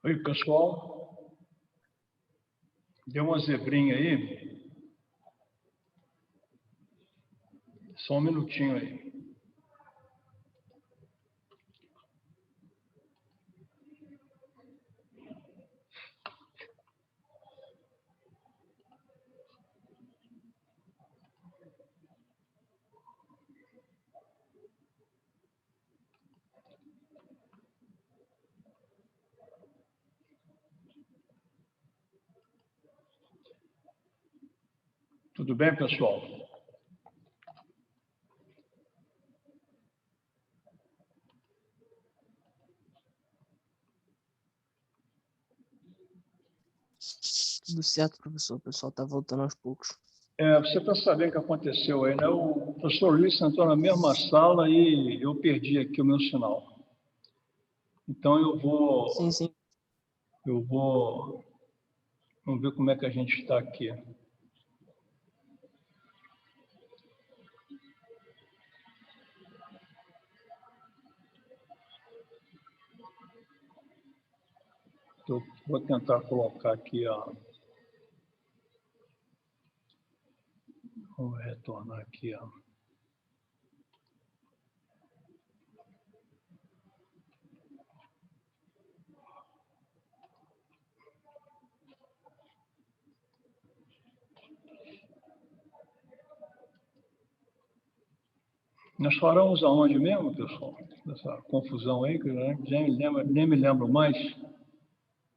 Oi, pessoal. Deu uma zebrinha aí. Só um minutinho aí. Tudo bem, pessoal? Tudo certo, professor. O pessoal está voltando aos poucos. Você está sabendo o que aconteceu aí, né? O professor Luiz sentou na mesma sala e eu perdi aqui o meu sinal. Então Sim. Vamos ver como é que a gente está aqui. Vou tentar colocar aqui, ó. Vou retornar aqui, ó. Nós falamos aonde mesmo, pessoal? Essa confusão aí, que eu nem me lembro mais.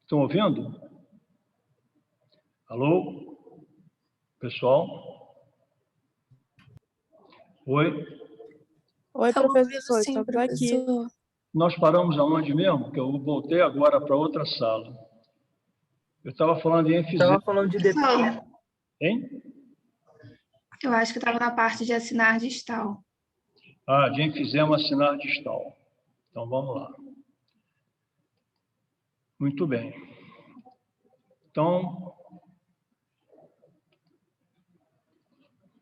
Estão ouvindo? Alô? Pessoal? Oi? Oi, professor, estamos aqui. Nós paramos aonde mesmo? Que eu voltei agora para outra sala. Eu estava falando em enfisema. Estava falando de DP. Hein? Eu acho que estava na parte de assinar distal. De enfisema assinar distal. Então, vamos lá. Muito bem. Então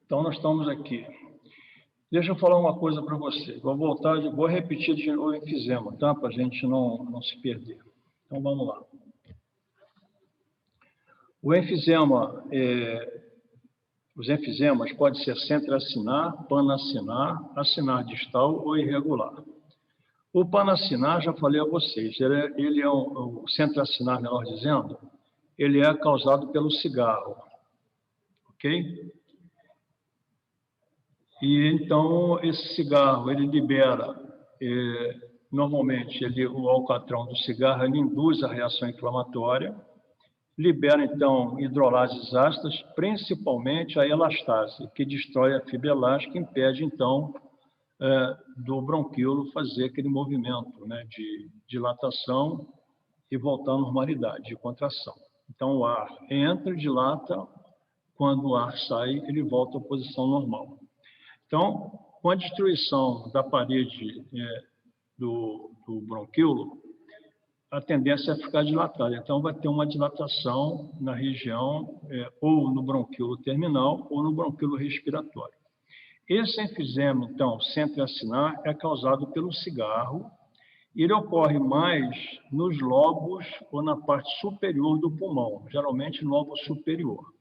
nós estamos aqui. Deixa eu falar uma coisa para vocês. Vou repetir de novo o enfisema, tá? Para a gente não se perder. Então, vamos lá. O enfisema, os enfisemas podem ser centro-acinar, panacinar, acinar distal ou irregular. O panacinar, já falei a vocês, ele é o centro-acinar, melhor dizendo, ele é causado pelo cigarro, ok? E então esse cigarro, ele libera, normalmente, o alcatrão do cigarro, ele induz a reação inflamatória, libera, então, hidrolases ácidas, principalmente a elastase, que destrói a fibra elástica e impede, então, do bronquíolo fazer aquele movimento, né, de dilatação e voltar à normalidade, de contração. Então, o ar entra, dilata, quando o ar sai, ele volta à posição normal. Então, com a destruição da parede do bronquíolo, a tendência é ficar dilatada. Então, vai ter uma dilatação na região, ou no bronquíolo terminal, ou no bronquíolo respiratório. Esse enfisema, então, centro-acinar, é causado pelo cigarro. Ele ocorre mais nos lobos ou na parte superior do pulmão, geralmente no lobo superior.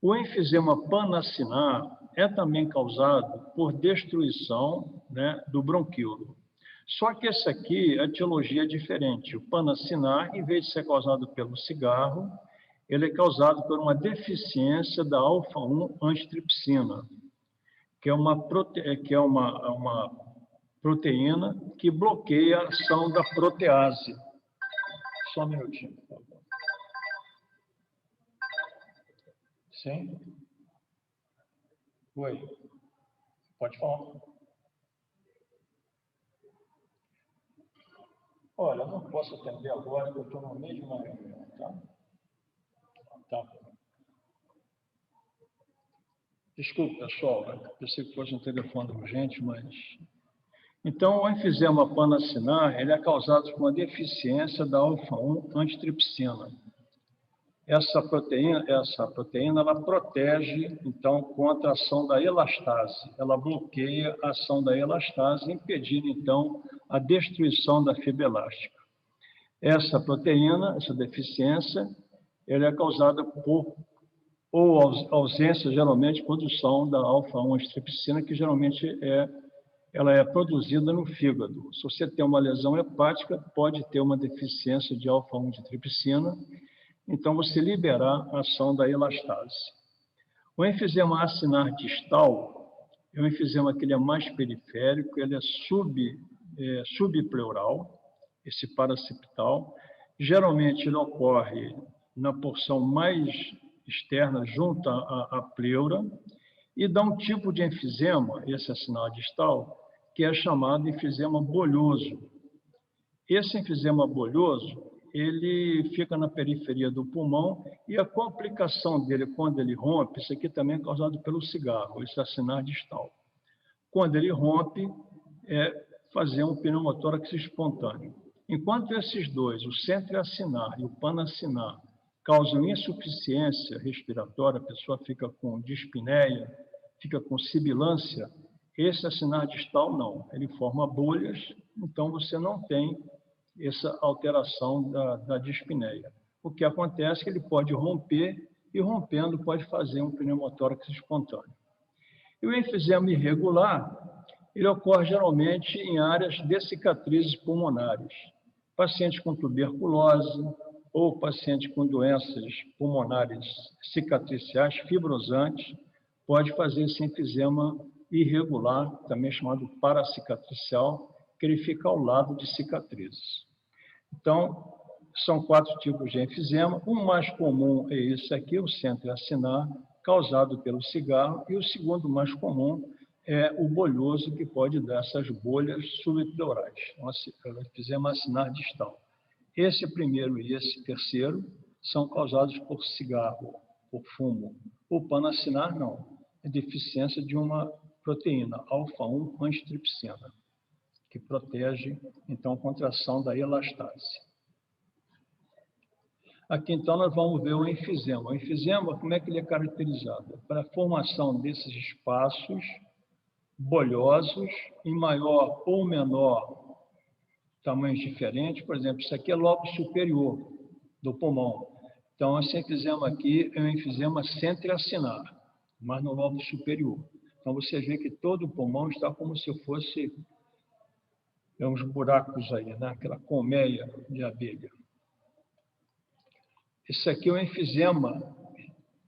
O enfisema panacinar é também causado por destruição, né, do bronquíolo. Só que esse aqui, a etiologia é diferente. O panacinar, em vez de ser causado pelo cigarro, ele é causado por uma deficiência da alfa-1 antitripsina, que é uma proteína que bloqueia a ação da protease. Só um minutinho, por favor. Sim? Oi. Pode falar. Olha, eu não posso atender agora, porque eu estou no meio de uma reunião, tá? Tá. Desculpe, pessoal, eu pensei que fosse um telefone urgente, mas... Então, o enfisema panacinar, ele é causado por uma deficiência da alfa-1 antitripsina. Essa proteína, ela protege, então, contra a ação da elastase. Ela bloqueia a ação da elastase, impedindo, então, a destruição da fibra elástica. Essa proteína, essa deficiência, ela é causada por ou ausência, geralmente, produção da alfa-1 antitripsina, que geralmente ela é produzida no fígado. Se você tem uma lesão hepática, pode ter uma deficiência de alfa-1 antitripsina, então você liberar a ação da elastase. O enfisema acinar distal é um enfisema que ele é mais periférico, ele é subpleural, esse paraseptal. Geralmente ele ocorre na porção mais externa, junto à pleura, e dá um tipo de enfisema, esse acinar distal, que é chamado enfisema bolhoso. Esse enfisema bolhoso, ele fica na periferia do pulmão e a complicação dele, quando ele rompe, isso aqui também é causado pelo cigarro, esse acinar distal. Quando ele rompe, é fazer um pneumotórax espontâneo. Enquanto esses dois, o centroacinar e o panacinar, causam insuficiência respiratória, a pessoa fica com dispneia, fica com sibilância, esse acinar distal não, ele forma bolhas, então você não tem essa alteração da dispneia. O que acontece é que ele pode romper e, rompendo, pode fazer um pneumotórax espontâneo. E o enfisema irregular, ele ocorre geralmente em áreas de cicatrizes pulmonares. Pacientes com tuberculose ou pacientes com doenças pulmonares cicatriciais fibrosantes pode fazer esse enfisema irregular, também chamado paracicatricial, que ele fica ao lado de cicatrizes. Então, são 4 tipos de enfisema. O mais comum é esse aqui, o centroacinar, causado pelo cigarro, e o segundo mais comum é o bolhoso, que pode dar essas bolhas subpleurais, o enfisema acinar distal. Esse primeiro e esse terceiro são causados por cigarro, por fumo. O panacinar não, é deficiência de uma proteína, alfa-1 antitripsina, que protege, então, a contração da elastase. Aqui, então, nós vamos ver o enfisema. O enfisema, como é que ele é caracterizado? Para a formação desses espaços bolhosos, em maior ou menor tamanhos diferentes. Por exemplo, isso aqui é lobo superior do pulmão. Então, esse enfisema aqui é um enfisema centroacinar, mas no lobo superior. Então, você vê que todo o pulmão está como se fosse uns buracos aí, né? Aquela colmeia de abelha. Esse aqui é um enfisema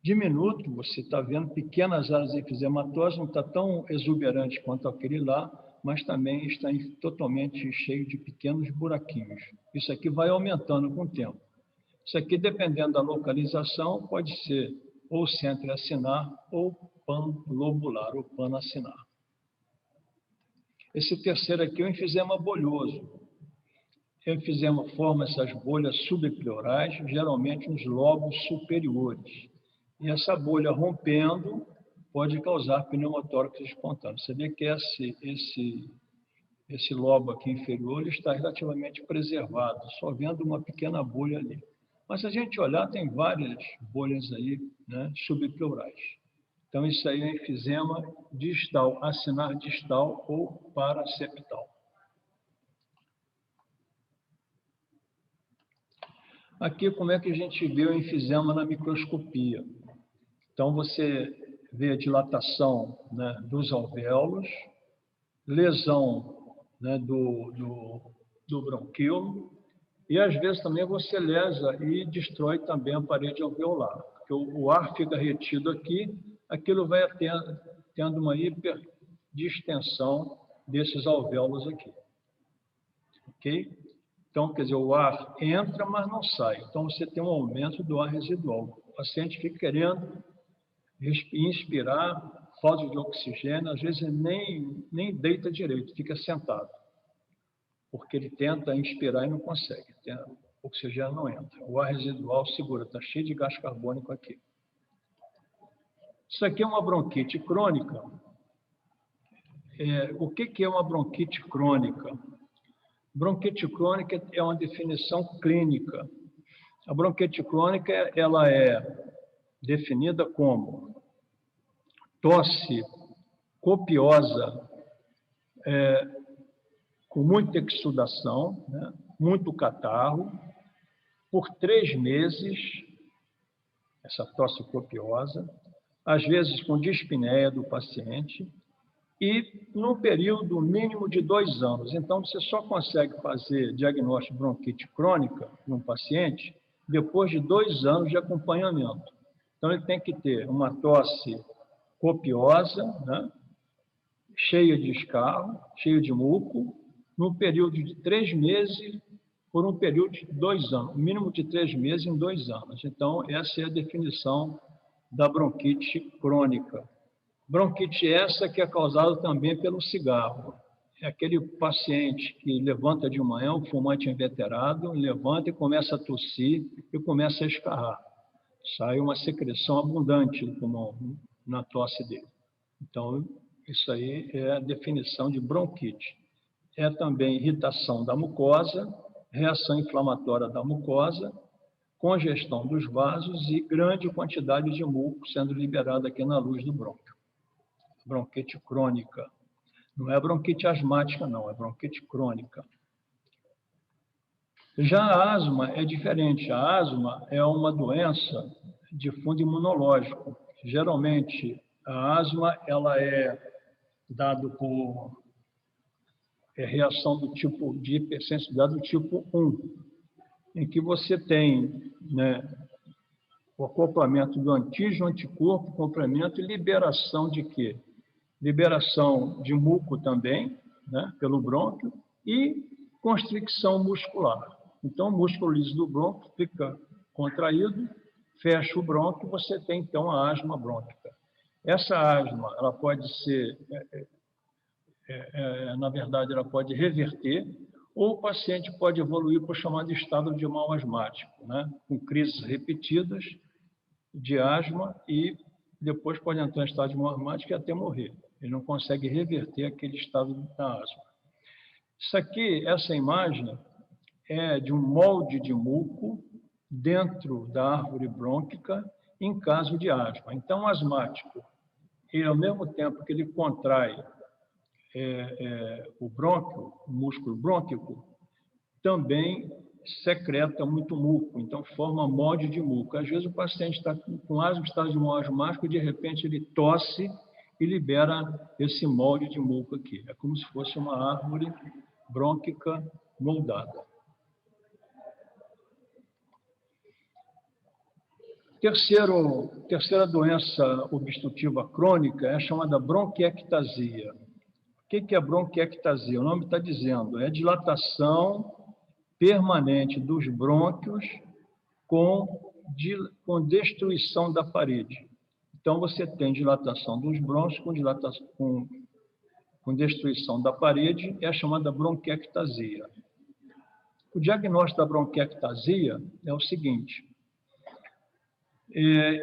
diminuto, você está vendo pequenas áreas enfisematosas, não está tão exuberante quanto aquele lá, mas também está totalmente cheio de pequenos buraquinhos. Isso aqui vai aumentando com o tempo. Isso aqui, dependendo da localização, pode ser ou centroacinar ou panlobular, ou panacinar. Esse terceiro aqui é o enfisema bolhoso. O enfisema forma essas bolhas subpleurais, geralmente nos lobos superiores. E essa bolha rompendo pode causar pneumotórax espontâneo. Você vê que esse lobo aqui inferior está relativamente preservado, só vendo uma pequena bolha ali. Mas se a gente olhar, tem várias bolhas aí, né, subpleurais. Então, isso aí é enfisema distal, acinar distal ou paraseptal. Aqui, como é que a gente vê o enfisema na microscopia? Então, você vê a dilatação, né, dos alvéolos, lesão, né, do bronquíolo, e às vezes também você lesa e destrói também a parede alveolar, porque o ar fica retido aqui, aquilo vai tendo uma hiperdistensão desses alvéolos aqui. Ok? Então, quer dizer, o ar entra, mas não sai. Então, você tem um aumento do ar residual. O paciente fica querendo inspirar, falta de oxigênio, às vezes nem deita direito, fica sentado, porque ele tenta inspirar e não consegue, o oxigênio não entra. O ar residual segura, está cheio de gás carbônico aqui. Isso aqui é uma bronquite crônica. O que é uma bronquite crônica? Bronquite crônica é uma definição clínica. A bronquite crônica ela é definida como tosse copiosa, com muita exsudação, né? Muito catarro, por 3 meses, essa tosse copiosa, às vezes com dispneia do paciente, e num período mínimo de 2 anos. Então, você só consegue fazer diagnóstico de bronquite crônica num paciente depois de 2 anos de acompanhamento. Então, ele tem que ter uma tosse copiosa, né? Cheia de escarro, cheia de muco, num período de 3 meses, por um período de 2 anos, mínimo de 3 meses em 2 anos. Então, essa é a definição da bronquite crônica. Bronquite essa que é causada também pelo cigarro. É aquele paciente que levanta de manhã, um fumante inveterado, levanta e começa a tossir e começa a escarrar. Sai uma secreção abundante do pulmão na tosse dele. Então, isso aí é a definição de bronquite. É também irritação da mucosa, reação inflamatória da mucosa, congestão dos vasos e grande quantidade de muco sendo liberada aqui na luz do brônquio. Bronquite crônica. Não é bronquite asmática, não, é bronquite crônica. Já a asma é diferente. A asma é uma doença de fundo imunológico. Geralmente, a asma ela é dada por reação do tipo de hipersensibilidade do tipo 1, em que você tem, né, o acoplamento do antígeno, anticorpo, complemento e liberação de quê? Liberação de muco também, né, pelo brônquio, e constricção muscular. Então, o músculo liso do brônquio fica contraído, fecha o brônquio, você tem, então, a asma brônquica. Essa asma, ela pode ser, na verdade, ela pode reverter, ou o paciente pode evoluir para o chamado estado de mal asmático, né, com crises repetidas de asma e depois pode entrar em estado de mal asmático e até morrer. Ele não consegue reverter aquele estado da asma. Isso aqui, essa imagem, é de um molde de muco dentro da árvore brônquica em caso de asma. Então, o asmático, ele, ao mesmo tempo que ele contrai o brônquio, o músculo brônquico, também secreta muito muco, então forma molde de muco. Às vezes o paciente está com asma, estado de mal asmático, e de repente ele tosse e libera esse molde de muco aqui. É como se fosse uma árvore brônquica moldada. Terceira doença obstrutiva crônica é a chamada bronquiectasia. O que é bronquiectasia? O nome está dizendo, é dilatação permanente dos brônquios com destruição da parede. Então, você tem dilatação dos brônquios com destruição da parede, é a chamada bronquiectasia. O diagnóstico da bronquiectasia é o seguinte: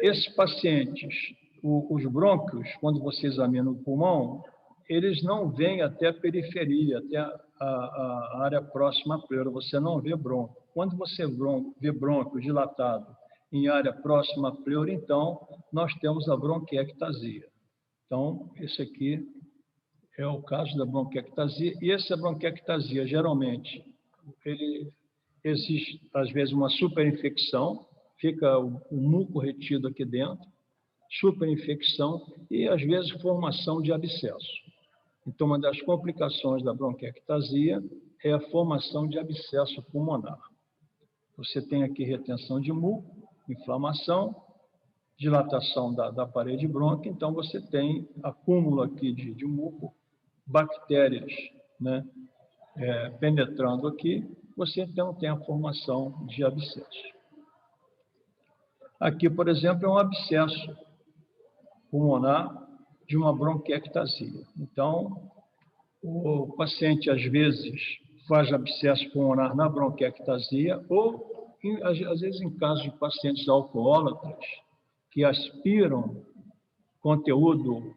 esses pacientes, os brônquios, quando você examina o pulmão, eles não vêm até a periferia, até a área próxima à pleura, você não vê brônquio. Quando você vê brônquio dilatado em área próxima à pleura, então, nós temos a bronquiectasia. Então, esse aqui é o caso da bronquiectasia, e essa bronquiectasia, geralmente, existe, às vezes, uma superinfecção, fica o muco retido aqui dentro, superinfecção e, às vezes, formação de abscesso. Então, uma das complicações da bronquiectasia é a formação de abscesso pulmonar. Você tem aqui retenção de muco, inflamação, dilatação da parede brônquica, então você tem acúmulo aqui de muco, bactérias, né, penetrando aqui, você então tem a formação de abscesso. Aqui, por exemplo, é um abscesso pulmonar de uma bronquiectasia. Então, o paciente, às vezes, faz abscesso pulmonar na bronquiectasia ou, às vezes, em casos de pacientes alcoólatras que aspiram conteúdo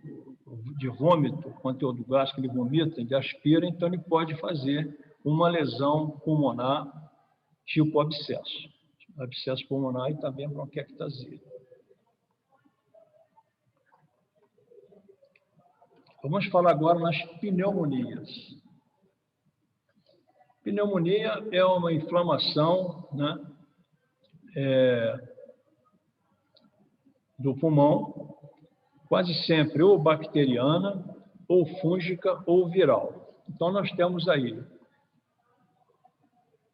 de vômito, conteúdo gástrico que ele vomita, ele aspira, então ele pode fazer uma lesão pulmonar tipo abscesso pulmonar e também bronquiectasia. Vamos falar agora nas pneumonias. Pneumonia é uma inflamação, né, do pulmão, quase sempre ou bacteriana, ou fúngica, ou viral. Então, nós temos aí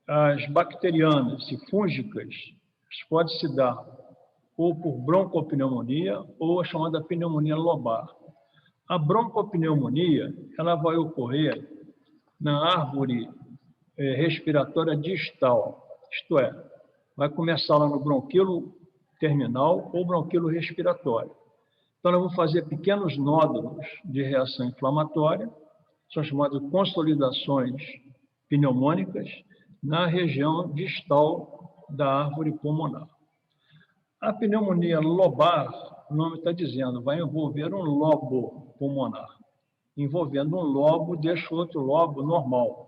as bacterianas e fúngicas, pode se dar ou por broncopneumonia ou a chamada pneumonia lobar. A broncopneumonia, ela vai ocorrer na árvore respiratória distal, isto é, vai começar lá no bronquíolo terminal ou bronquíolo respiratório. Então, nós vamos fazer pequenos nódulos de reação inflamatória, são chamadas consolidações pneumônicas, na região distal da árvore pulmonar. A pneumonia lobar, o nome está dizendo, vai envolver um lobo pulmonar. Envolvendo um lobo, deixa o outro lobo normal.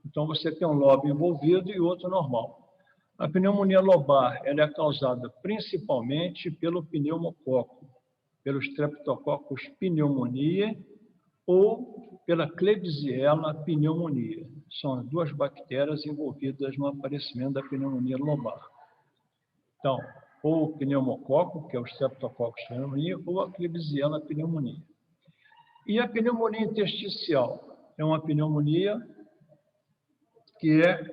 Então, você tem um lobo envolvido e outro normal. A pneumonia lobar ela é causada principalmente pelo pneumococo, pelos Streptococcus pneumoniae ou pela Klebsiella pneumoniae. São as duas bactérias envolvidas no aparecimento da pneumonia lobar. Então, ou o pneumococo, que é o Streptococcus pneumoniae, ou a Klebsiella pneumoniae. E a pneumonia intersticial é uma pneumonia que é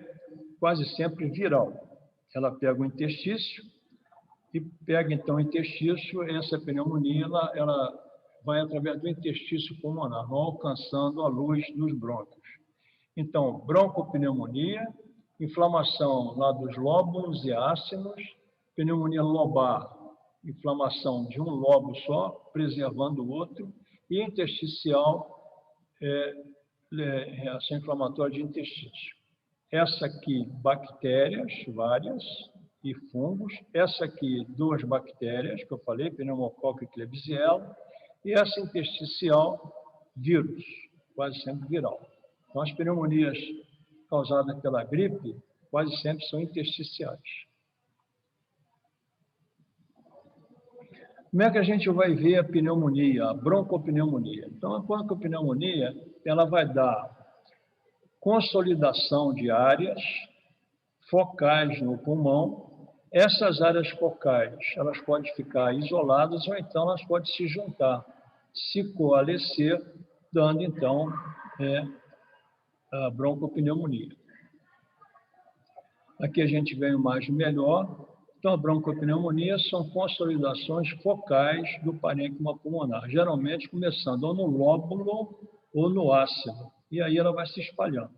quase sempre viral. Ela pega o interstício e pega, então, o interstício, essa pneumonia, ela vai através do interstício pulmonar, não alcançando a luz dos brônquios. Então, broncopneumonia, inflamação lá dos lóbulos e ácidos, pneumonia lobar, inflamação de um lobo só, preservando o outro, e intersticial, reação inflamatória de interstício. Essa aqui, bactérias, várias, e fungos. Essa aqui, duas bactérias, que eu falei, pneumococo e Klebsiella. E essa intersticial, vírus, quase sempre viral. Então, as pneumonias causadas pela gripe quase sempre são intersticiais. Como é que a gente vai ver a pneumonia, a broncopneumonia? Então, a broncopneumonia, ela vai dar consolidação de áreas focais no pulmão. Essas áreas focais, elas podem ficar isoladas ou então elas podem se juntar, se coalescer, dando, então, a broncopneumonia. Aqui a gente vê uma imagem melhor. Então, a broncopneumonia são consolidações focais do parênquima pulmonar, geralmente começando ou no lóbulo ou no ácido, e aí ela vai se espalhando.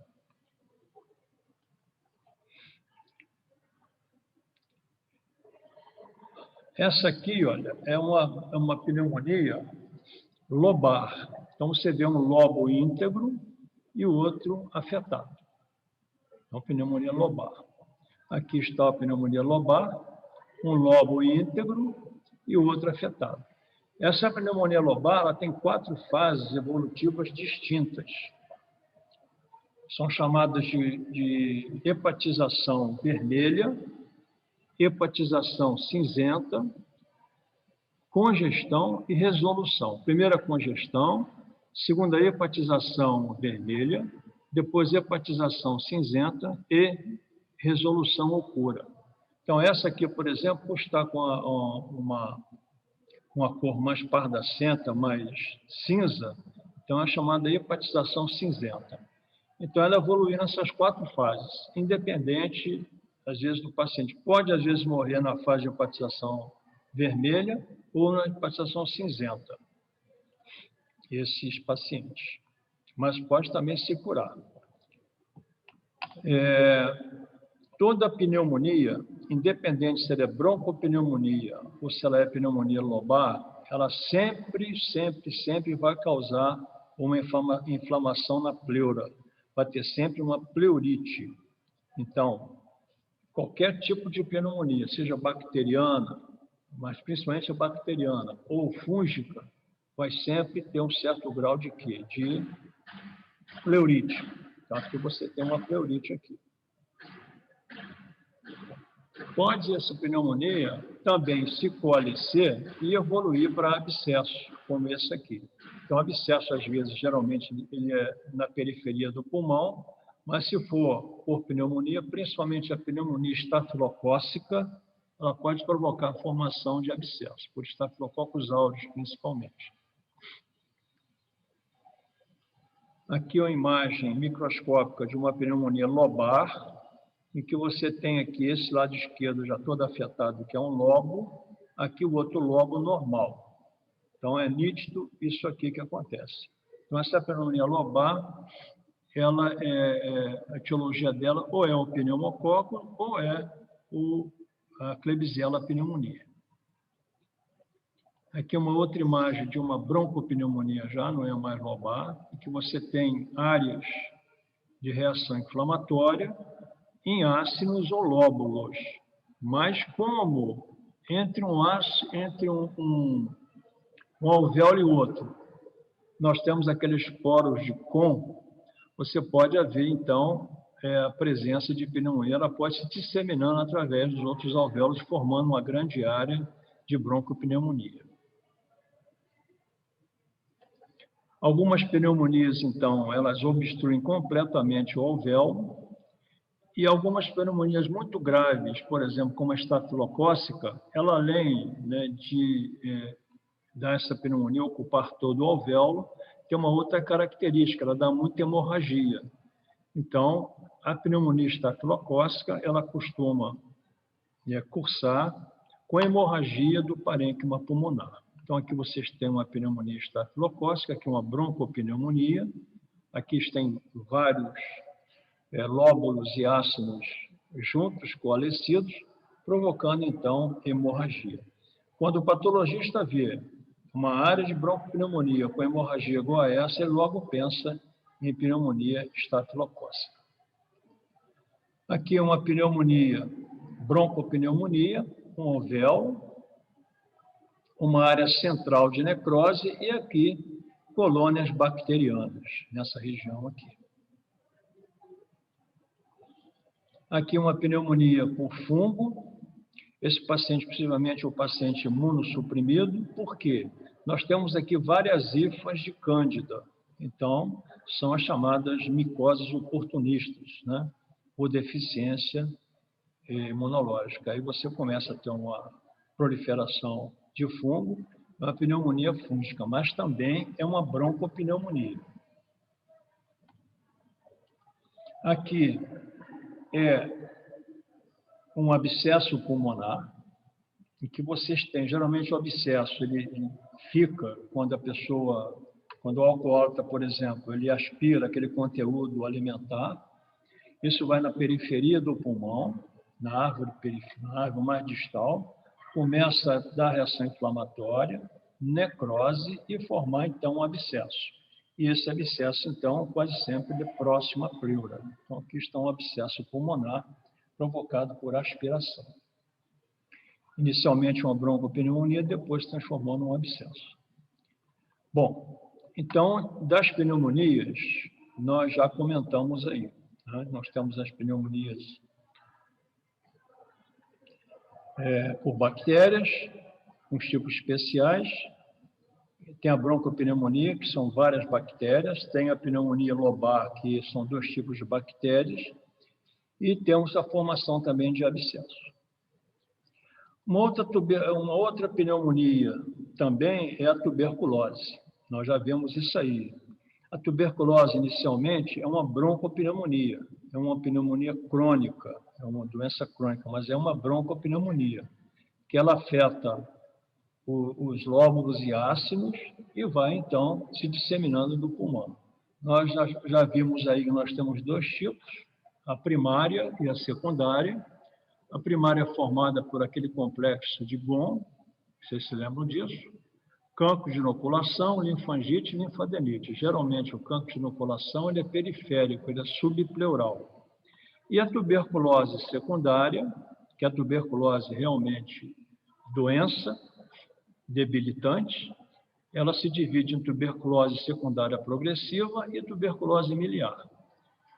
Essa aqui, olha, é uma pneumonia lobar. Então, você vê um lobo íntegro e o outro afetado. Então, pneumonia lobar. Aqui está a pneumonia lobar, um lobo íntegro e o outro afetado. Essa pneumonia lobar ela tem 4 fases evolutivas distintas. São chamadas de hepatização vermelha, hepatização cinzenta, congestão e resolução. Primeira congestão, segunda hepatização vermelha, depois hepatização cinzenta e resolução ou cura. Então, essa aqui, por exemplo, está com uma cor mais pardacenta, mais cinza, então é chamada hepatização cinzenta. Então, ela evolui nessas 4 fases, independente, às vezes, do paciente. Pode, às vezes, morrer na fase de hepatização vermelha ou na hepatização cinzenta, esses pacientes. Mas pode também se curar. Toda pneumonia, independente se ela é broncopneumonia ou se ela é pneumonia lobar, ela sempre vai causar uma inflamação na pleura. Vai ter sempre uma pleurite. Então, qualquer tipo de pneumonia, seja bacteriana, mas principalmente a bacteriana, ou fúngica, vai sempre ter um certo grau de quê? De pleurite. Então, aqui você tem uma pleurite aqui. Pode essa pneumonia também se coalescer e evoluir para abscesso, como esse aqui. Então, abscesso, às vezes, geralmente, ele é na periferia do pulmão, Mas se for por pneumonia, principalmente a pneumonia estafilocócica, ela pode provocar a formação de abscessos, por Staphylococcus aureus, principalmente. Aqui é uma imagem microscópica de uma pneumonia lobar, em que você tem aqui esse lado esquerdo já todo afetado, que é um lobo, aqui o outro lobo normal. Então, é nítido isso aqui que acontece. Então, essa pneumonia lobar, a etiologia dela ou é o pneumococo ou é a Klebsiella pneumonia. Aqui uma outra imagem de uma broncopneumonia já, não é mais lobar, em que você tem áreas de reação inflamatória em ácinos ou lóbulos. Mas como entre um alvéolo e outro, nós temos aqueles poros de Kohn, você pode haver, então, a presença de pneumonia, ela pode se disseminando através dos outros alvéolos, formando uma grande área de broncopneumonia. Algumas pneumonias, então, elas obstruem completamente o alvéolo, e algumas pneumonias muito graves, por exemplo, como a estafilocócica, ela, além, né, de dar essa pneumonia ocupar todo o alvéolo, tem uma outra característica, ela dá muita hemorragia. Então, a pneumonia estafilocócica, ela costuma cursar com a hemorragia do parênquima pulmonar. Então, aqui vocês têm uma pneumonia estafilocócica, aqui uma broncopneumonia, aqui tem vários lóbulos e ácidos juntos, coalescidos, provocando, então, hemorragia. Quando o patologista vê uma área de broncopneumonia com hemorragia igual a essa, ele logo pensa em pneumonia estafilocócica. Aqui é uma pneumonia, broncopneumonia, um alvéolo, uma área central de necrose e aqui colônias bacterianas, nessa região aqui. Aqui uma pneumonia por fungo. Esse paciente, possivelmente, é o paciente imunossuprimido. Por quê? Nós temos aqui várias hifas de cândida. Então, são as chamadas micoses oportunistas, né? Por deficiência imunológica. Aí você começa a ter uma proliferação de fungo, uma pneumonia fúngica, mas também é uma broncopneumonia. Aqui é um abscesso pulmonar, em que vocês têm, geralmente o abscesso, ele fica quando a pessoa, quando o alcoólatra, por exemplo, ele aspira aquele conteúdo alimentar, isso vai na periferia do pulmão, na árvore mais distal, começa a dar reação inflamatória, necrose e formar, então, um abscesso. E esse abscesso, então, quase sempre de próximo à pleura. Então, aqui está um abscesso pulmonar provocado por aspiração. Inicialmente uma broncopneumonia, depois transformou num abscesso. Bom, então, das pneumonias, nós já comentamos aí. Né? Nós temos as pneumonias por bactérias, uns tipos especiais. Tem a broncopneumonia, que são várias bactérias. Tem a pneumonia lobar, que são 2 tipos de bactérias. E temos a formação também de abscesso. Uma outra pneumonia também é a tuberculose. Nós já vemos isso aí. A tuberculose, inicialmente, é uma broncopneumonia. É uma pneumonia crônica, é uma doença crônica, mas é uma broncopneumonia, que ela afeta os lóbulos e ácidos e vai, então, se disseminando do pulmão. Nós já vimos aí que nós temos 2 tipos, a primária e a secundária. A primária é formada por aquele complexo de Ghon, vocês se lembram disso, cancro de inoculação, linfangite e linfadenite. Geralmente, o cancro de inoculação ele é periférico, ele é subpleural. E a tuberculose secundária, que é a tuberculose realmente doença, debilitante, ela se divide em tuberculose secundária progressiva e tuberculose miliar.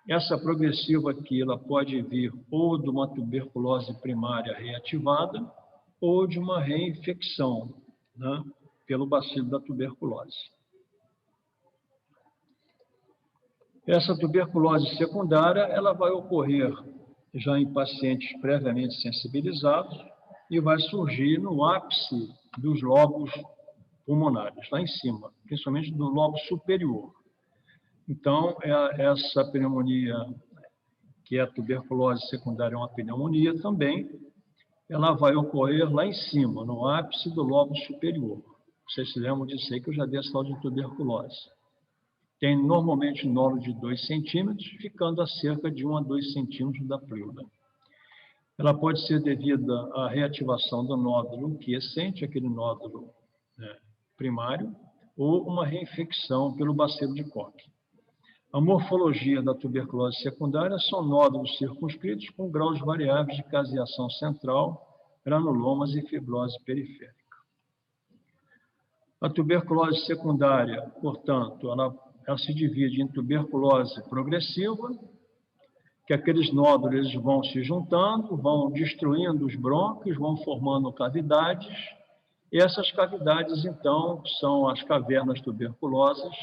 Essa progressiva aqui, ela pode vir ou de uma tuberculose primária reativada ou de uma reinfecção, né, pelo bacilo da tuberculose. Essa tuberculose secundária, ela vai ocorrer já em pacientes previamente sensibilizados e vai surgir no ápice dos lobos pulmonares, lá em cima, principalmente do lobo superior. Então, essa pneumonia, que é a tuberculose secundária, é uma pneumonia também, ela vai ocorrer lá em cima, no ápice do lobo superior. Vocês se lembram disso aí que eu já dei essa tal de tuberculose. Tem normalmente um nódulo de 2 centímetros, ficando a cerca de 1 a 2 centímetros da pleura. Ela pode ser devida à reativação do nódulo quiescente, aquele nódulo primário, ou uma reinfecção pelo bacilo de Koch. A morfologia da tuberculose secundária são nódulos circunscritos com graus variáveis de caseação central, granulomas e fibrose periférica. A tuberculose secundária, portanto, ela se divide em tuberculose progressiva, que aqueles nódulos eles vão se juntando, vão destruindo os brônquios, vão formando cavidades, e essas cavidades, então, são as cavernas tuberculosas,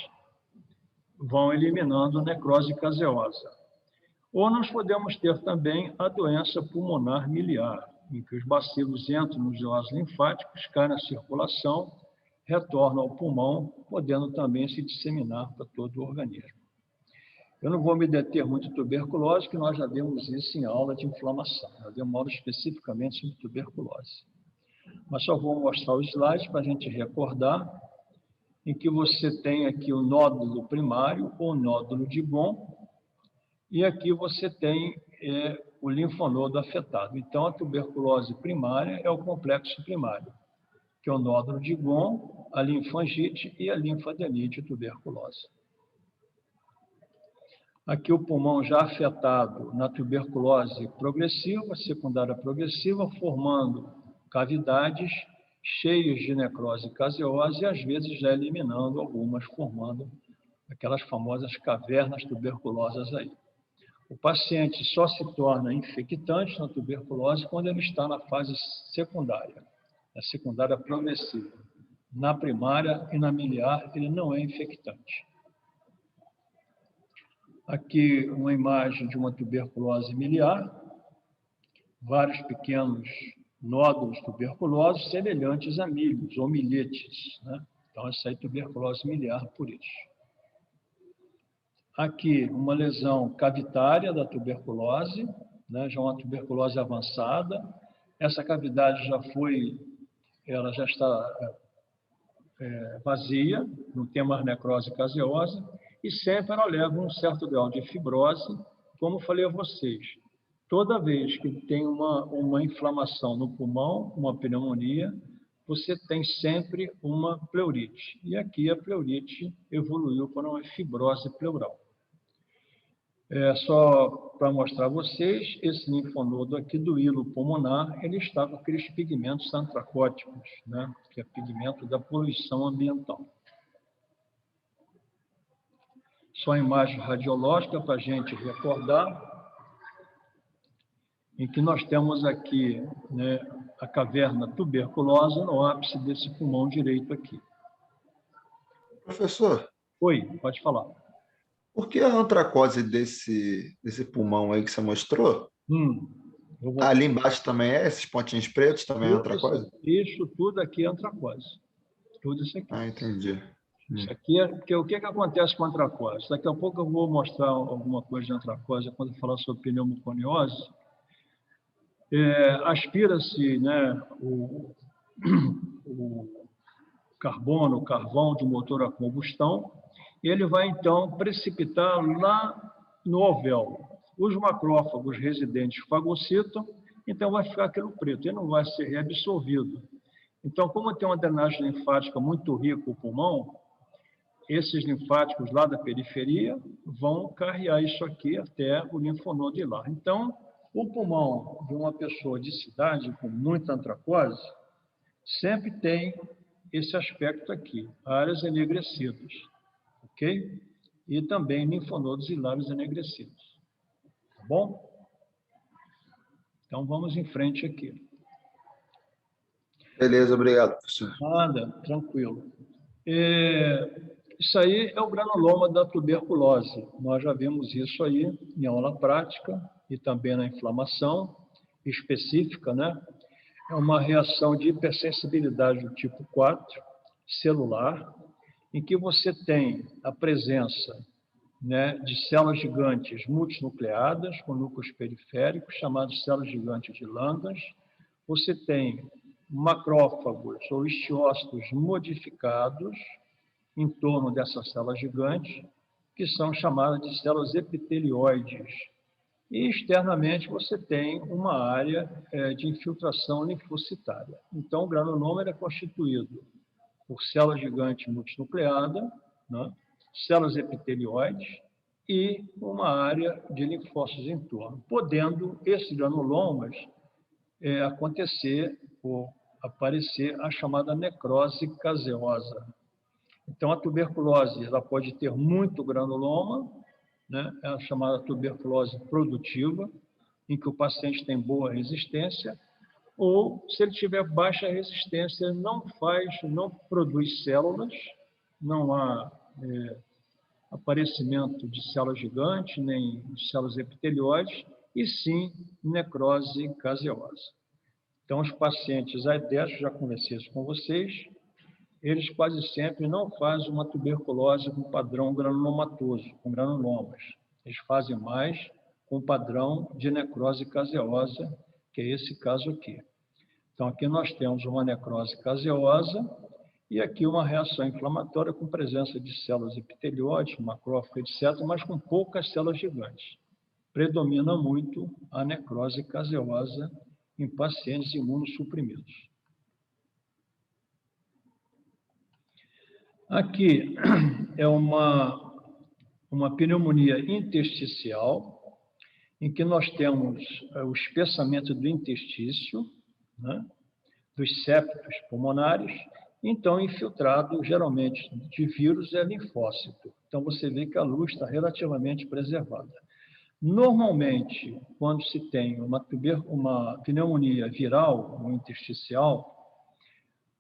vão eliminando necrose caseosa. Ou nós podemos ter também a doença pulmonar miliar, em que os bacilos entram nos vasos linfáticos, caem na circulação, retornam ao pulmão, podendo também se disseminar para todo o organismo. Eu não vou me deter muito em tuberculose, que nós já demos isso em aula de inflamação. Já demos aula especificamente sobre tuberculose. Mas só vou mostrar os slides para a gente recordar, em que você tem aqui o nódulo primário, ou nódulo de Ghon, e aqui você tem o linfonodo afetado. Então, a tuberculose primária é o complexo primário, que é o nódulo de Ghon, a linfangite e a linfadenite tuberculose. Aqui o pulmão já afetado na tuberculose progressiva, secundária progressiva, formando cavidades cheias de necrose caseosa e, às vezes, já eliminando algumas, formando aquelas famosas cavernas tuberculosas aí. O paciente só se torna infectante na tuberculose quando ele está na fase secundária, na secundária progressiva. Na primária e na miliar, ele não é infectante. Aqui uma imagem de uma tuberculose miliar, vários pequenos nódulos tuberculosos semelhantes a milhos ou milhetes, né? Então, essa aí é tuberculose miliar por isso. Aqui, uma lesão cavitária da tuberculose, né? Já uma tuberculose avançada. Essa cavidade ela já está vazia, não tem mais necrose caseosa, e sempre ela leva um certo grau de fibrose, como falei a vocês. Toda vez que tem uma inflamação no pulmão, uma pneumonia, você tem sempre uma pleurite. E aqui a pleurite evoluiu para uma fibrose pleural. Só para mostrar a vocês, esse linfonodo aqui do hilo pulmonar, ele está com aqueles pigmentos antracóticos, né? Que é pigmento da poluição ambiental. Só a imagem radiológica para a gente recordar, em que nós temos aqui, né, a caverna tuberculosa no ápice desse pulmão direito aqui. Professor. Oi, pode falar. Por que a antracose desse pulmão aí que você mostrou? Ali embaixo também esses pontinhos pretos também é antracose? Isso tudo aqui é antracose. Tudo isso aqui. Ah, entendi. Isso aqui porque o que acontece com a antracose? Daqui a pouco eu vou mostrar alguma coisa de antracose quando eu falar sobre pneumoconiose. Aspira-se, né, o carbono, o carvão de motor a combustão, e ele vai, então, precipitar lá no alvéolo. Os macrófagos residentes fagocitam, então vai ficar aquilo preto, ele não vai ser reabsorvido. Então, como tem uma drenagem linfática muito rica o pulmão, esses linfáticos lá da periferia vão carregar isso aqui até o linfonodo hilar. Então, o pulmão de uma pessoa de cidade com muita antracose sempre tem esse aspecto aqui, áreas enegrecidas, ok? E também linfonodos hilários enegrecidos, tá bom? Então, vamos em frente aqui. Beleza, obrigado, professor. Nada, tranquilo. Isso aí é o granuloma da tuberculose. Nós já vimos isso aí em aula prática e também na inflamação específica, né? É uma reação de hipersensibilidade do tipo 4, celular, em que você tem a presença, né, de células gigantes multinucleadas, com núcleos periféricos, chamadas células gigantes de Langerhans. Você tem macrófagos ou estiócitos modificados em torno dessas células gigantes, que são chamadas de células epitelioides. E externamente você tem uma área de infiltração linfocitária. Então, o granuloma é constituído por células gigantes multinucleadas, né, células epitelioides e uma área de linfócitos em torno, podendo esses granulomas acontecer ou aparecer a chamada necrose caseosa. Então, a tuberculose ela pode ter muito granuloma, né? É a chamada tuberculose produtiva, em que o paciente tem boa resistência, ou, se ele tiver baixa resistência, não produz células, não há aparecimento de células gigantes, nem de células epitelioides, e sim necrose caseosa. Então, os pacientes aidéticos, já conversei isso com vocês, eles quase sempre não fazem uma tuberculose com padrão granulomatoso, com granulomas. Eles fazem mais com padrão de necrose caseosa, que é esse caso aqui. Então, aqui nós temos uma necrose caseosa e aqui uma reação inflamatória com presença de células epitelioides, macrófagos, etc., mas com poucas células gigantes. Predomina muito a necrose caseosa em pacientes imunossuprimidos. Aqui é uma pneumonia intersticial, em que nós temos o espessamento do interstício, né, dos septos pulmonares, então infiltrado geralmente de vírus é linfócito. Então você vê que a luz está relativamente preservada. Normalmente, quando se tem uma pneumonia viral ou intersticial,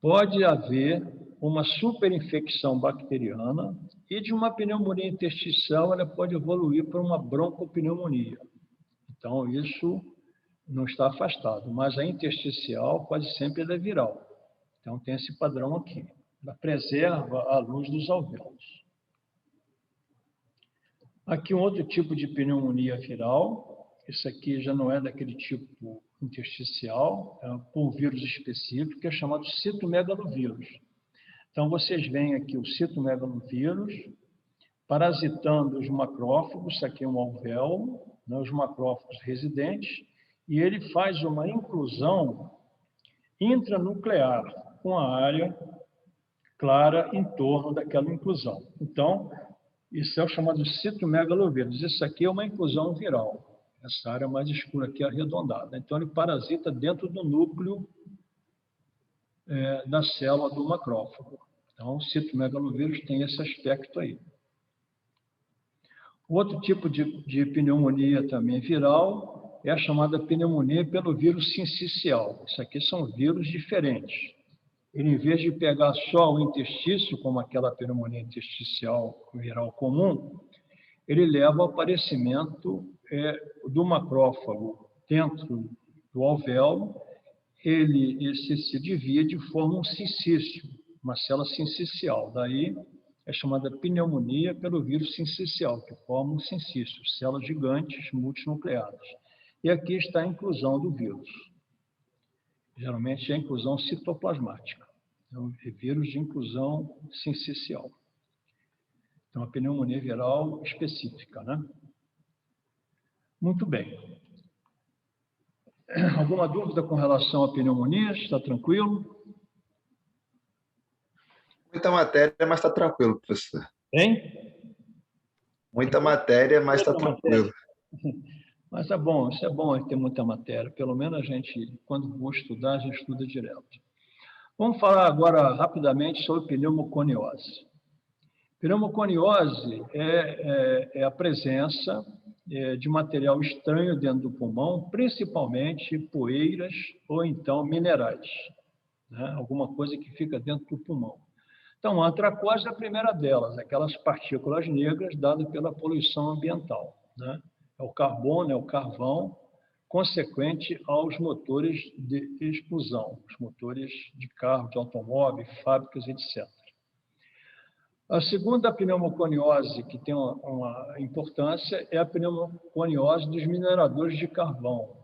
pode haver uma superinfecção bacteriana e de uma pneumonia intersticial ela pode evoluir para uma broncopneumonia. Então, isso não está afastado, mas a intersticial quase sempre é viral. Então, tem esse padrão aqui. Ela preserva a luz dos alvéolos. Aqui um outro tipo de pneumonia viral. Esse aqui já não é daquele tipo intersticial, é um vírus específico, que é chamado citomegalovírus. Então, vocês veem aqui o citomegalovírus parasitando os macrófagos, isso aqui é um alvéolo, né, os macrófagos residentes, e ele faz uma inclusão intranuclear com a área clara em torno daquela inclusão. Então, isso é o chamado citomegalovírus. Isso aqui é uma inclusão viral. Essa área mais escura aqui é arredondada. Então, ele parasita dentro do núcleo da célula do macrófago. Então, o citomegalovírus tem esse aspecto aí. Outro tipo de pneumonia também viral é a chamada pneumonia pelo vírus sincicial. Isso aqui são vírus diferentes. Ele, em vez de pegar só o interstício, como aquela pneumonia intersticial viral comum, ele leva ao aparecimento do macrófago dentro do alvéolo. Ele se divide e forma um sincício, uma célula sincicial. Daí é chamada pneumonia pelo vírus sincicial, que forma um sincício, células gigantes multinucleadas. E aqui está a inclusão do vírus. Geralmente é a inclusão citoplasmática. É vírus de inclusão sincicial. Então, a pneumonia viral específica, né? Muito bem. Alguma dúvida com relação à pneumonia? Está tranquilo? Muita matéria, mas está tranquilo, professor. Hein? Muita matéria, mas está tranquilo. Mas é bom, isso é bom ter muita matéria. Pelo menos a gente, quando for estudar, a gente estuda direto. Vamos falar agora rapidamente sobre pneumoconiose. Pneumoconiose é a presença de material estranho dentro do pulmão, principalmente poeiras ou então minerais, né? Alguma coisa que fica dentro do pulmão. Então, a antracose é a primeira delas, aquelas partículas negras dadas pela poluição ambiental, né? É o carbono, é o carvão, consequente aos motores de explosão, os motores de carro, de automóvel, fábricas, etc. A segunda pneumoconiose, que tem uma importância, é a pneumoconiose dos mineradores de carvão.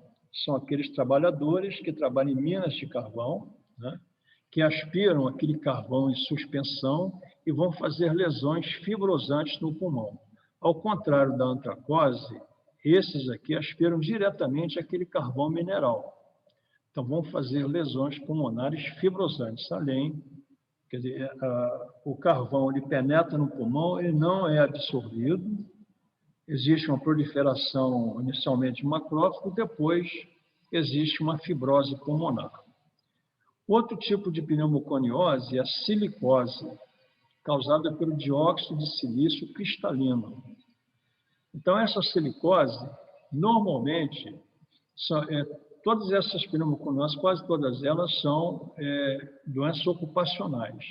São aqueles trabalhadores que trabalham em minas de carvão, né, que aspiram aquele carvão em suspensão e vão fazer lesões fibrosantes no pulmão. Ao contrário da antracose, esses aqui aspiram diretamente aquele carvão mineral. Então, vão fazer lesões pulmonares fibrosantes, além, quer dizer, o carvão ele penetra no pulmão, ele não é absorvido, existe uma proliferação inicialmente de macrófago, depois existe uma fibrose pulmonar. Outro tipo de pneumoconiose é a silicose, causada pelo dióxido de silício cristalino. Então, essa silicose, normalmente, todas essas pneumoconioses, quase todas elas, são doenças ocupacionais.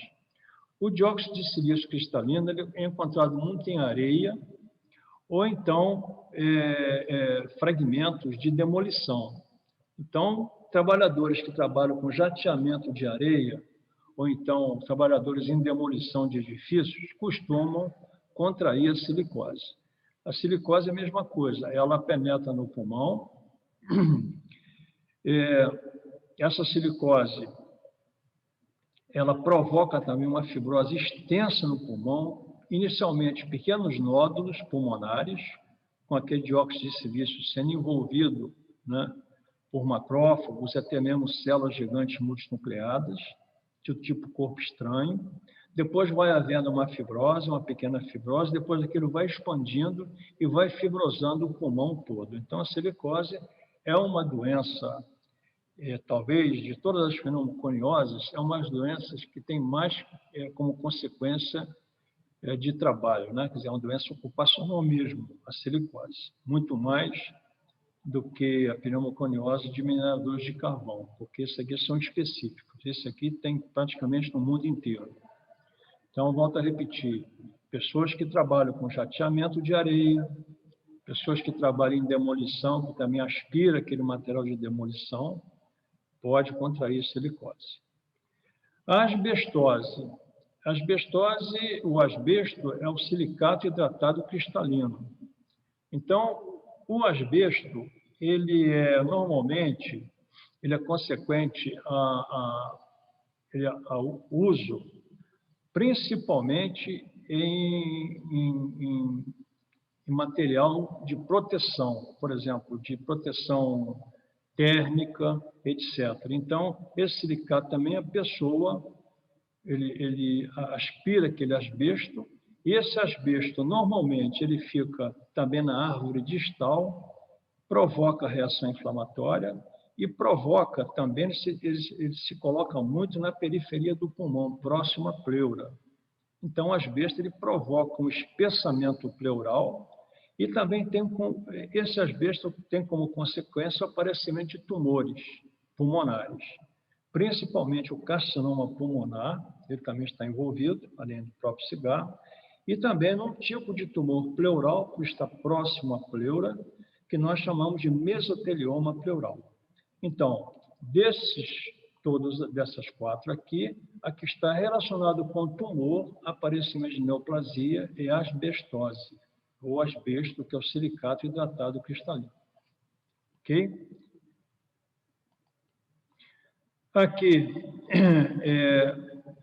O dióxido de silício cristalino ele é encontrado muito em areia ou então fragmentos de demolição. Então, trabalhadores que trabalham com jateamento de areia ou então trabalhadores em demolição de edifícios costumam contrair a silicose. A silicose é a mesma coisa, ela penetra no pulmão. Essa silicose, ela provoca também uma fibrose extensa no pulmão, inicialmente pequenos nódulos pulmonares, com aquele dióxido de silício sendo envolvido, né, por macrófagos, até mesmo células gigantes multinucleadas, do tipo corpo estranho. Depois vai havendo uma fibrose, uma pequena fibrose, depois aquilo vai expandindo e vai fibrosando o pulmão todo. Então, a silicose é uma doença, talvez, de todas as pneumoconioses, é uma das doenças que tem mais como consequência de trabalho, né? Quer dizer, é uma doença ocupacional mesmo, a silicose, muito mais do que a pneumoconiose de mineradores de carvão, porque esses aqui são específicos. Esse aqui tem praticamente no mundo inteiro. Então, volto a repetir, pessoas que trabalham com jateamento de areia, pessoas que trabalham em demolição, que também aspira aquele material de demolição, pode contrair silicose. A asbestose. O asbesto é o silicato hidratado cristalino. Então, o asbesto, ele normalmente, ele é consequente ao uso, principalmente em material de proteção, por exemplo, de proteção térmica, etc. Então, esse silicato também, a pessoa, ele aspira aquele asbesto, e esse asbesto, normalmente, ele fica também na árvore distal, provoca reação inflamatória e provoca também, ele se coloca muito na periferia do pulmão, próximo à pleura. Então, o asbesto ele provoca um espessamento pleural e também esse asbesto tem como consequência o aparecimento de tumores pulmonares, principalmente o carcinoma pulmonar, ele também está envolvido, além do próprio cigarro, e também num tipo de tumor pleural, que está próximo à pleura, que nós chamamos de mesotelioma pleural. Então, dessas quatro aqui, a que está relacionado com tumor, aparecimento de neoplasia e asbestose, ou asbesto, que é o silicato hidratado cristalino. Ok? Aqui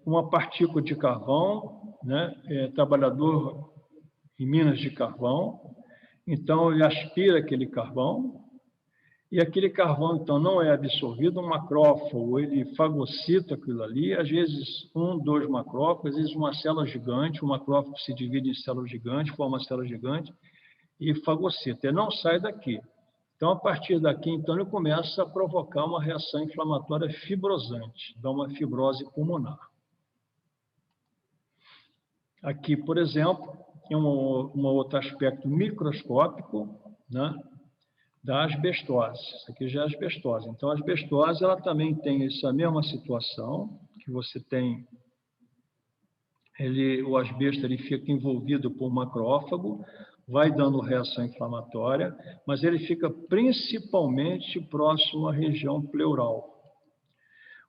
uma partícula de carvão, né? Trabalhador em minas de carvão, então ele aspira aquele carvão, e aquele carvão, então, não é absorvido, um macrófago, ele fagocita aquilo ali, às vezes 1, 2 macrófagos, às vezes uma célula gigante, o macrófago se divide em células gigantes, forma uma célula gigante, e fagocita, ele não sai daqui. Então, a partir daqui, então, ele começa a provocar uma reação inflamatória fibrosante, dá uma fibrose pulmonar. Aqui, por exemplo, é um outro aspecto microscópico, né, da asbestose. Isso aqui já é asbestose. Então, a asbestose ela também tem essa mesma situação, que você tem o asbesto ele fica envolvido por macrófago, vai dando reação inflamatória, mas ele fica principalmente próximo à região pleural.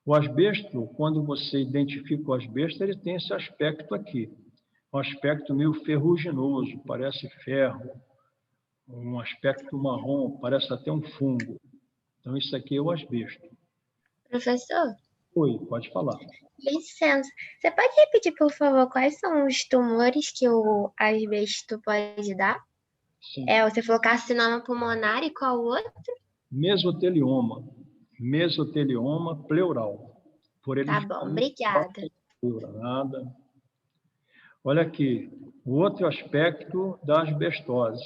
O asbesto, quando você identifica o asbesto, ele tem esse aspecto aqui, um aspecto meio ferruginoso, parece ferro, um aspecto marrom, parece até um fungo. Então, isso aqui é o asbesto. Professor? Oi, pode falar. Licença, você pode repetir, por favor, quais são os tumores que o asbesto pode dar? Sim. Você falou carcinoma pulmonar e qual outro? Mesotelioma. Mesotelioma pleural. Por ele Tá bom, obrigada. Nada. Olha aqui, o outro aspecto da asbestose.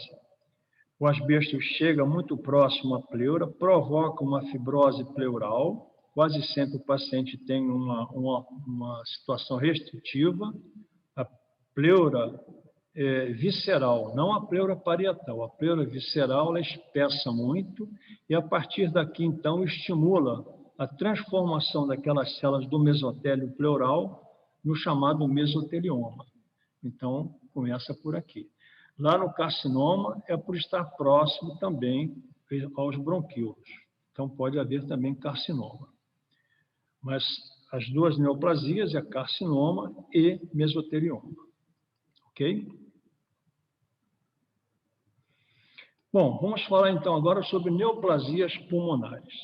O asbesto chega muito próximo à pleura, provoca uma fibrose pleural. Quase sempre o paciente tem uma situação restritiva. A pleura visceral, não a pleura parietal. A pleura visceral ela espessa muito e, a partir daqui, então, estimula a transformação daquelas células do mesotélio pleural no chamado mesotelioma. Então, começa por aqui. Lá no carcinoma é por estar próximo também aos bronquíolos. Então, pode haver também carcinoma. Mas as duas neoplasias é carcinoma e mesotelioma. Ok? Bom, vamos falar então agora sobre neoplasias pulmonares.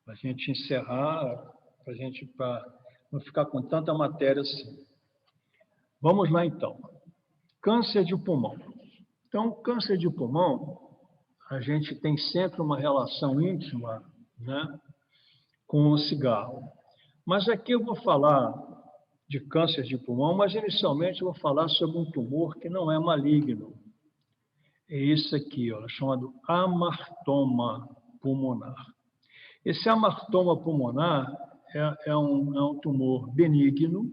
Para a gente encerrar, para não ficar com tanta matéria assim. Vamos lá então. Câncer de pulmão. Então, câncer de pulmão, a gente tem sempre uma relação íntima, né, com o cigarro. Mas aqui eu vou falar de câncer de pulmão, mas inicialmente eu vou falar sobre um tumor que não é maligno. É esse aqui, ó, chamado amartoma pulmonar. Esse amartoma pulmonar é um tumor benigno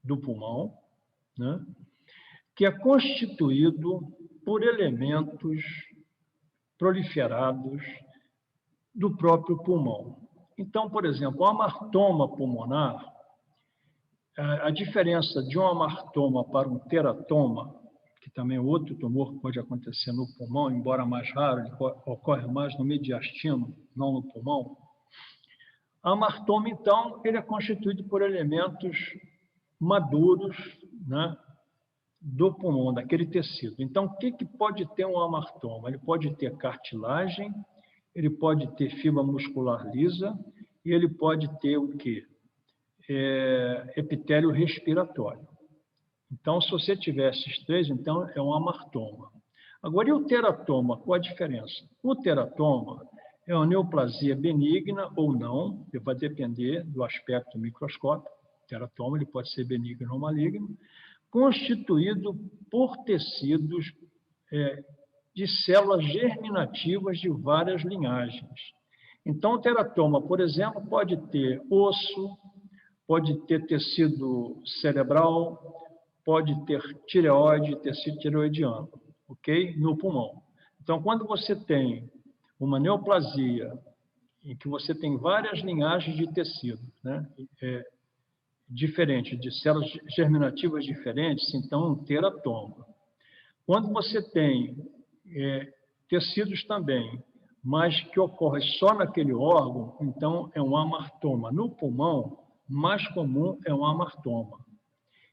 do pulmão, né, que é constituído por elementos proliferados do próprio pulmão. Então, por exemplo, o amartoma pulmonar, a diferença de um amartoma para um teratoma, que também é outro tumor que pode acontecer no pulmão, embora mais raro, ele ocorre mais no mediastino, não no pulmão. A amartoma, então, ele é constituído por elementos maduros, né, do pulmão, daquele tecido. Então, o que pode ter um amartoma? Ele pode ter cartilagem, ele pode ter fibra muscular lisa e ele pode ter o quê? Epitélio respiratório. Então, se você tiver esses três, então é um amartoma. Agora, e o teratoma? Qual a diferença? O teratoma é uma neoplasia benigna ou não, vai depender do aspecto microscópico. O teratoma ele pode ser benigno ou maligno, constituído por tecidos de células germinativas de várias linhagens. Então, o teratoma, por exemplo, pode ter osso, pode ter tecido cerebral, pode ter tireoide, tecido tireoidiano, ok? No pulmão. Então, quando você tem uma neoplasia em que você tem várias linhagens de tecido, né, diferentes, de células germinativas diferentes, então um teratoma. Quando você tem tecidos também, mas que ocorre só naquele órgão, então é um amartoma. No pulmão, mais comum é um amartoma.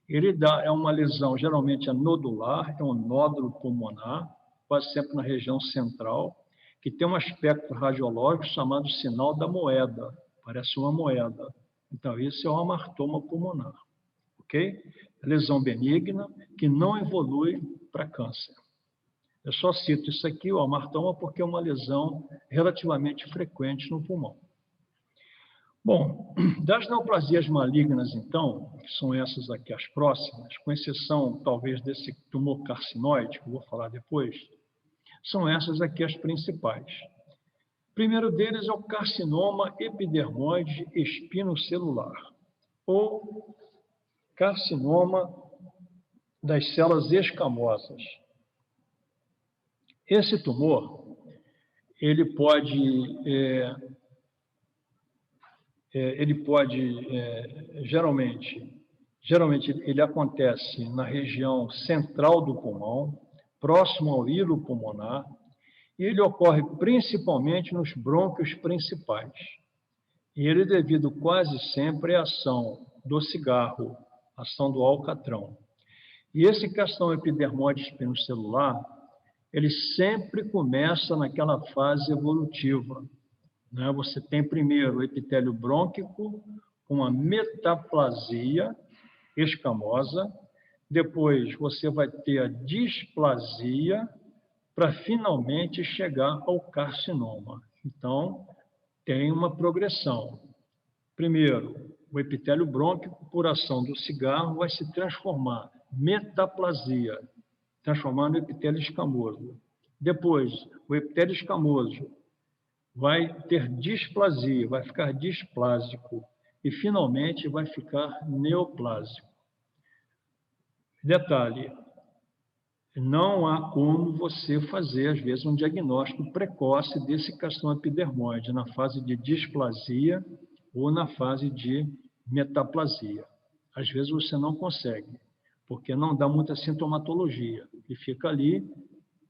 Ele é uma lesão, geralmente é nodular, é um nódulo pulmonar, quase sempre na região central, que tem um aspecto radiológico chamado sinal da moeda, parece uma moeda. Então, isso é um amartoma pulmonar, ok? Lesão benigna que não evolui para câncer. Eu só cito isso aqui, o amartoma, porque é uma lesão relativamente frequente no pulmão. Bom, das neoplasias malignas, então, que são essas aqui as próximas, com exceção, talvez, desse tumor carcinoide, que eu vou falar depois, são essas aqui as principais. O primeiro deles é o carcinoma epidermoide espinocelular, ou carcinoma das células escamosas. Esse tumor, ele pode geralmente Geralmente, ele acontece na região central do pulmão, próximo ao hilo pulmonar, e ele ocorre principalmente nos brônquios principais. E ele é devido quase sempre à ação do cigarro, ação do alcatrão. E esse carcinoma epidermoide espinocelular, ele sempre começa naquela fase evolutiva, né? Você tem primeiro o epitélio brônquico com uma metaplasia escamosa, depois você vai ter a displasia para finalmente chegar ao carcinoma. Então, tem uma progressão. Primeiro, o epitélio brônquico, por ação do cigarro, vai se transformar metaplasia, transformando o epitélio escamoso. Depois, o epitélio escamoso vai ter displasia, vai ficar displásico e, finalmente, vai ficar neoplásico. Detalhe, não há como você fazer, às vezes, um diagnóstico precoce desse carcinoma epidermoide na fase de displasia ou na fase de metaplasia. Às vezes você não consegue, porque não dá muita sintomatologia. E fica ali,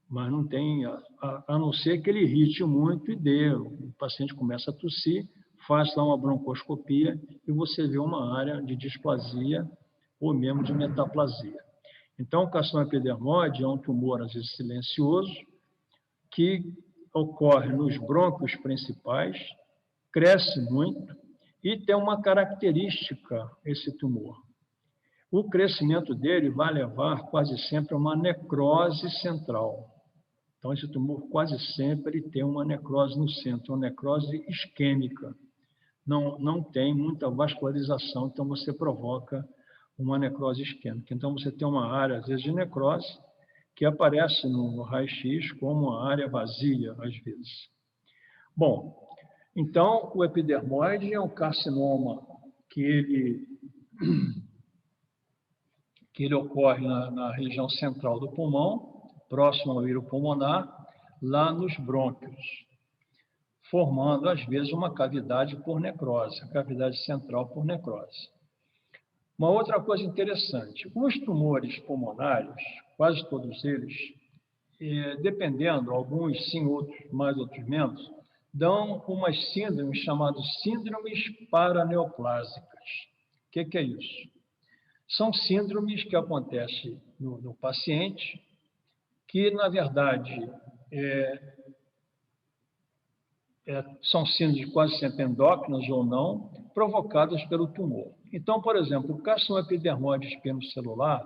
mas não tem, a não ser que ele irrite muito e dê. O paciente começa a tossir, faz lá uma broncoscopia e você vê uma área de displasia ou mesmo de metaplasia. Então, o carcinoma epidermoide é um tumor, às vezes, silencioso, que ocorre nos brônquios principais, cresce muito e tem uma característica, esse tumor. O crescimento dele vai levar quase sempre a uma necrose central. Então, esse tumor quase sempre tem uma necrose no centro, uma necrose isquêmica. Não tem muita vascularização, então você provoca uma necrose isquêmica. Então, você tem uma área, às vezes, de necrose, que aparece no raio-x como uma área vazia, às vezes. Bom, então, o epidermoide é um carcinoma que ele ocorre na região central do pulmão, próximo ao hilo pulmonar, lá nos brônquios, formando, às vezes, uma cavidade por necrose, a cavidade central por necrose. Uma outra coisa interessante, os tumores pulmonares, quase todos eles, dependendo, alguns sim, outros mais, outros menos, dão umas síndromes chamadas síndromes paraneoplásicas. O que é isso? São síndromes que acontecem no paciente, que, na verdade, são síndromes quase sempre endócrinas ou não, provocadas pelo tumor. Então, por exemplo, o carcinoma epidermoide espinocelular,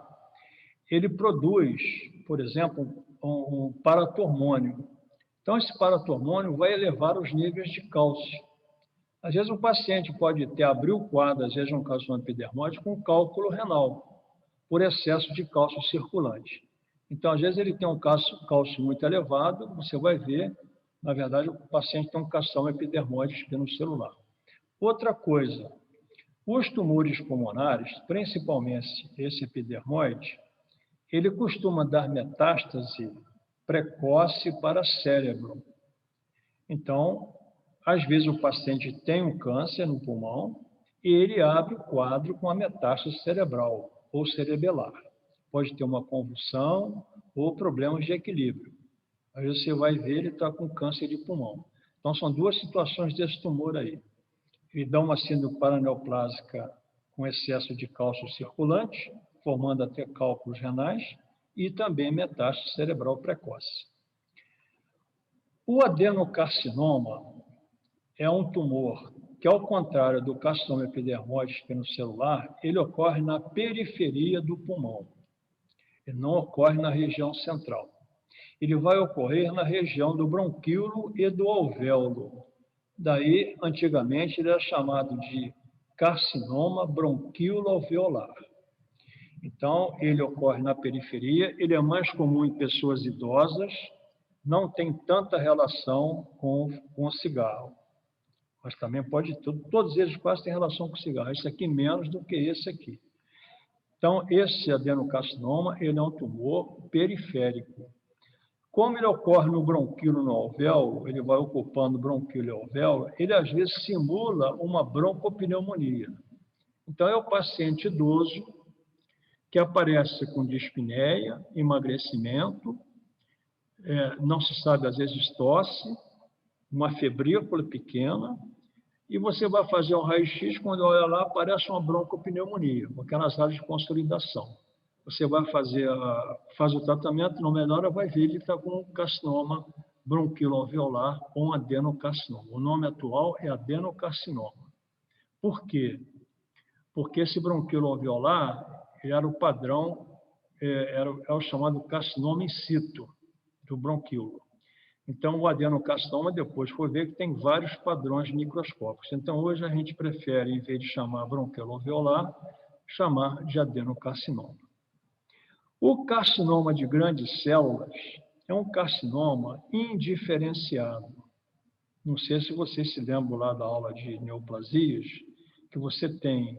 ele produz, por exemplo, um paratormônio. Então, esse paratormônio vai elevar os níveis de cálcio. Às vezes, o paciente pode abrir o quadro, às vezes, um carcinoma epidermoide com cálculo renal, por excesso de cálcio circulante. Então, às vezes, ele tem um cálcio muito elevado, você vai ver, na verdade, o paciente tem um carcinoma epidermoide espinocelular. Outra coisa, os tumores pulmonares, principalmente esse epidermoide, ele costuma dar metástase precoce para cérebro. Então, às vezes o paciente tem um câncer no pulmão e ele abre o quadro com a metástase cerebral ou cerebelar. Pode ter uma convulsão ou problemas de equilíbrio. Aí você vai ver ele está com câncer de pulmão. Então, são duas situações desse tumor aí. Ele dá uma síndrome paraneoplásica com excesso de cálcio circulante, formando até cálculos renais, e também metástase cerebral precoce. O adenocarcinoma é um tumor que, ao contrário do carcinoma epidermoide espinocelular, ele ocorre na periferia do pulmão. Ele não ocorre na região central. Ele vai ocorrer na região do bronquíolo e do alvéolo. Daí, antigamente, ele era chamado de carcinoma bronquíolo-alveolar. Então, ele ocorre na periferia, ele é mais comum em pessoas idosas, não tem tanta relação com o cigarro. Mas também pode, todos eles quase têm relação com o cigarro. Esse aqui menos do que esse aqui. Então, esse adenocarcinoma, ele é um tumor periférico. Como ele ocorre no bronquíolo e no alvéolo, ele vai ocupando o bronquíolo e o alvéolo, ele às vezes simula uma broncopneumonia. Então, é o paciente idoso que aparece com dispneia, emagrecimento, não se sabe, às vezes, tosse, uma febrícula pequena, e você vai fazer um raio-x, quando olha lá, aparece uma broncopneumonia, com aquelas áreas de consolidação. Você vai faz o tratamento, não melhora, vai ver ele está com um carcinoma bronquiloalveolar ou um adenocarcinoma. O nome atual é adenocarcinoma. Por quê? Porque esse bronquiloalveolar era o padrão, é o chamado carcinoma in situ do bronquíolo. Então, o adenocarcinoma depois foi ver que tem vários padrões microscópicos. Então, hoje a gente prefere, em vez de chamar bronquiloalveolar, chamar de adenocarcinoma. O carcinoma de grandes células é um carcinoma indiferenciado. Não sei se vocês se lembram lá da aula de neoplasias, que você tem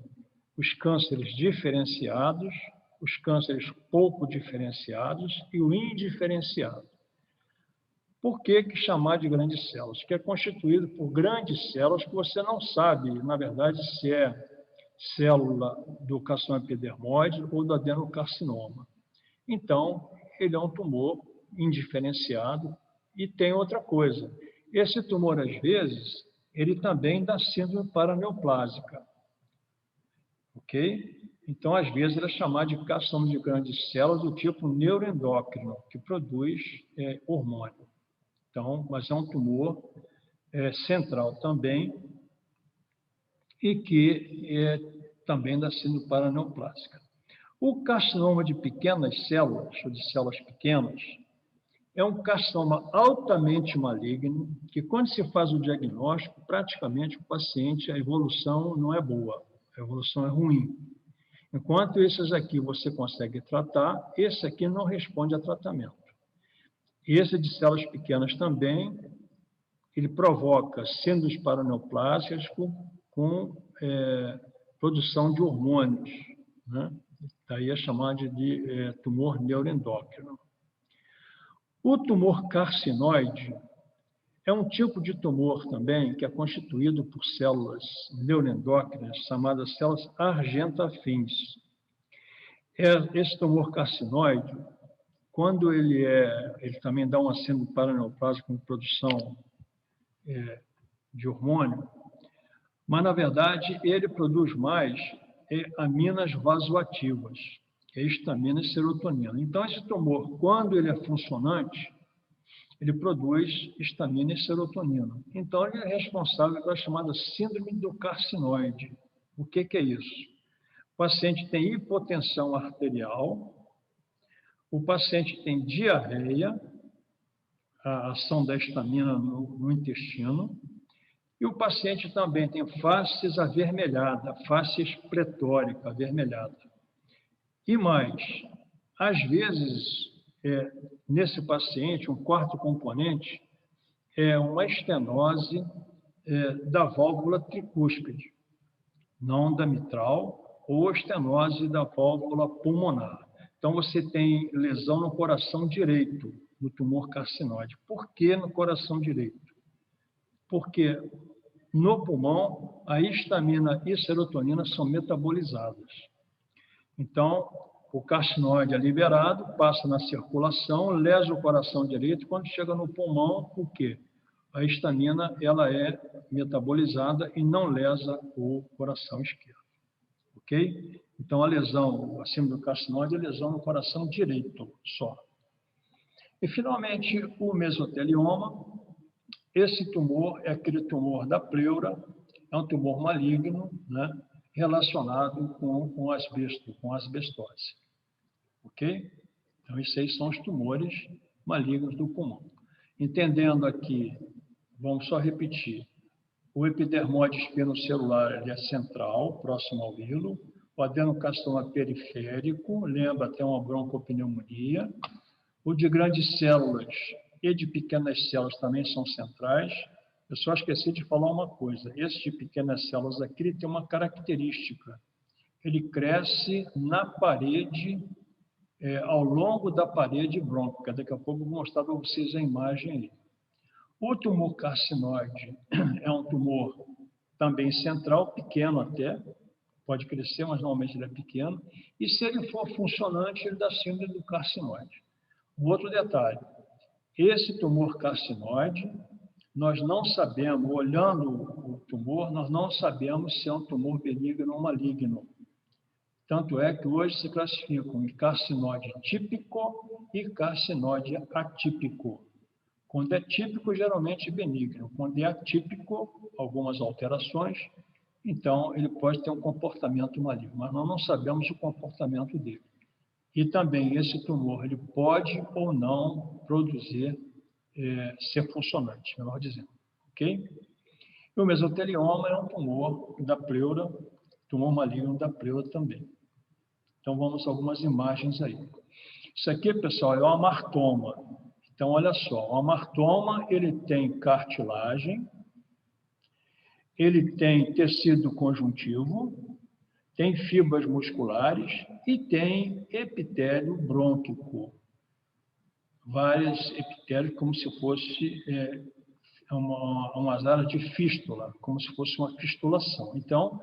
os cânceres diferenciados, os cânceres pouco diferenciados e o indiferenciado. Por que chamar de grandes células? Que é constituído por grandes células que você não sabe, na verdade, se é célula do carcinoma epidermoide ou do adenocarcinoma. Então, ele é um tumor indiferenciado e tem outra coisa. Esse tumor, às vezes, ele também dá síndrome paraneoplásica. Ok? Então, às vezes, ele é chamado de carcinoma de grandes células do tipo neuroendócrino, que produz hormônio. Então, mas é um tumor central também e que também dá síndrome paraneoplásica. O carcinoma de pequenas células, ou de células pequenas, é um carcinoma altamente maligno, que quando se faz o diagnóstico, praticamente o paciente, a evolução não é boa, a evolução é ruim. Enquanto esses aqui você consegue tratar, esse aqui não responde a tratamento. Esse de células pequenas também, ele provoca síndromes paraneoplásicas com produção de hormônios, né? Daí é chamado de tumor neuroendócrino. O tumor carcinoide é um tipo de tumor também que é constituído por células neuroendócrinas chamadas células argenta-afins. Esse tumor carcinoide, quando ele também dá uma síndrome paraneoplásica com produção de hormônio, mas, na verdade, ele produz mais aminas vasoativas, que é histamina e serotonina. Então, esse tumor, quando ele é funcionante, ele produz histamina e serotonina. Então, ele é responsável pela chamada síndrome do carcinoide. O que é isso? O paciente tem hipotensão arterial, o paciente tem diarreia, a ação da histamina no intestino, e o paciente também tem faces avermelhada, face espletórica avermelhada. E mais, às vezes, nesse paciente, um quarto componente é uma estenose da válvula tricúspide, não da mitral, ou estenose da válvula pulmonar. Então, você tem lesão no coração direito, no tumor carcinoide. Por que no coração direito? Porque no pulmão, a histamina e serotonina são metabolizadas. Então, o carcinoide é liberado, passa na circulação, lesa o coração direito, e quando chega no pulmão, o quê? A histamina ela é metabolizada e não lesa o coração esquerdo. Ok? Então, a lesão acima do carcinoide é lesão no coração direito só. E, finalmente, o mesotelioma. Esse tumor é aquele tumor da pleura, é um tumor maligno, né, relacionado com asbesto, com asbestose. Ok? Então, esses aí são os tumores malignos do pulmão. Entendendo aqui, vamos só repetir, o epidermoide espinocelular ele é central, próximo ao hilo, o adenocarcinoma periférico, lembra até uma broncopneumonia, o de grandes células e de pequenas células também são centrais. Eu só esqueci de falar uma coisa. Esse de pequenas células aqui ele tem uma característica. Ele cresce na parede, ao longo da parede brônquica. Daqui a pouco eu vou mostrar para vocês a imagem aí. O tumor carcinoide é um tumor também central, pequeno até, pode crescer, mas normalmente ele é pequeno. E se ele for funcionante, ele dá síndrome do carcinoide. Um outro detalhe, esse tumor carcinoide, nós não sabemos, olhando o tumor, nós não sabemos se é um tumor benigno ou maligno. Tanto é que hoje se classificam em carcinoide típico e carcinoide atípico. Quando é típico, geralmente é benigno. Quando é atípico, algumas alterações, então ele pode ter um comportamento maligno, mas nós não sabemos o comportamento dele. E também esse tumor, ele pode ou não produzir, ser funcionante, melhor dizendo. Ok? E o mesotelioma é um tumor da pleura, tumor maligno da pleura também. Então, vamos a algumas imagens aí. Isso aqui, pessoal, é o amartoma. Então, olha só, o amartoma, ele tem cartilagem, ele tem tecido conjuntivo, tem fibras musculares e tem epitélio brônquico. Vários epitélios, como se fosse uma área de fístula, como se fosse uma fistulação. Então,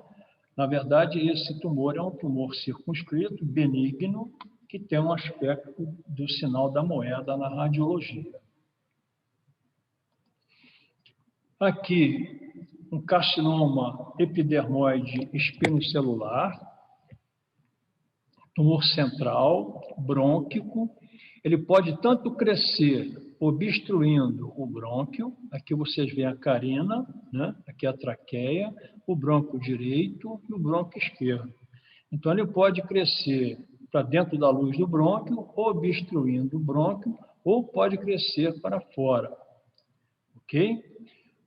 na verdade, esse tumor é um tumor circunscrito, benigno, que tem um aspecto do sinal da moeda na radiologia. Aqui, um carcinoma epidermoide espinocelular, tumor central, brônquico. Ele pode tanto crescer obstruindo o brônquio, aqui vocês veem a carina, né? Aqui a traqueia, o brônquio direito e o brônquio esquerdo. Então, ele pode crescer para dentro da luz do brônquio, obstruindo o brônquio, ou pode crescer para fora. Ok?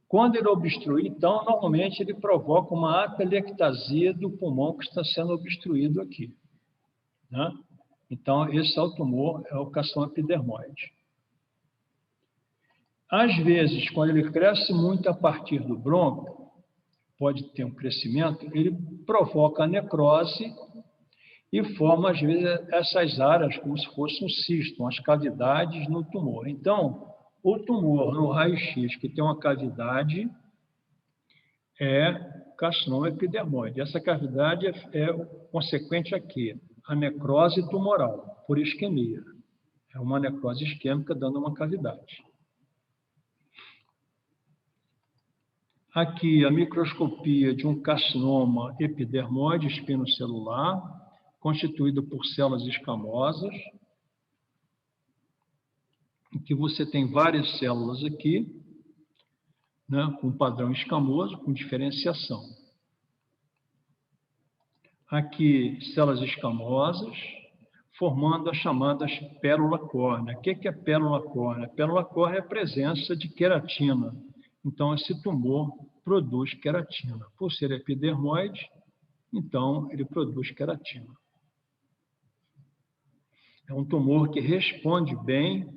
Quando ele obstrui, então, normalmente ele provoca uma atelectasia do pulmão que está sendo obstruído aqui. Né? Então, esse é o tumor, é o carcinoma epidermoide. Às vezes, quando ele cresce muito a partir do brônquio, pode ter um crescimento, ele provoca a necrose e forma, às vezes, essas áreas como se fosse um cisto, as cavidades no tumor. Então, o tumor no raio-x que tem uma cavidade é carcinoma epidermoide. Essa cavidade é consequente aqui, a necrose tumoral, por isquemia. É uma necrose isquêmica dando uma cavidade. Aqui, a microscopia de um carcinoma epidermoide espinocelular, constituído por células escamosas, em que você tem várias células aqui, né, com padrão escamoso, com diferenciação. Aqui, células escamosas, formando as chamadas pérola córnea. O que é pérola córnea? Pérola córnea é a presença de queratina. Então, esse tumor produz queratina. Por ser epidermoide, então, ele produz queratina. É um tumor que responde bem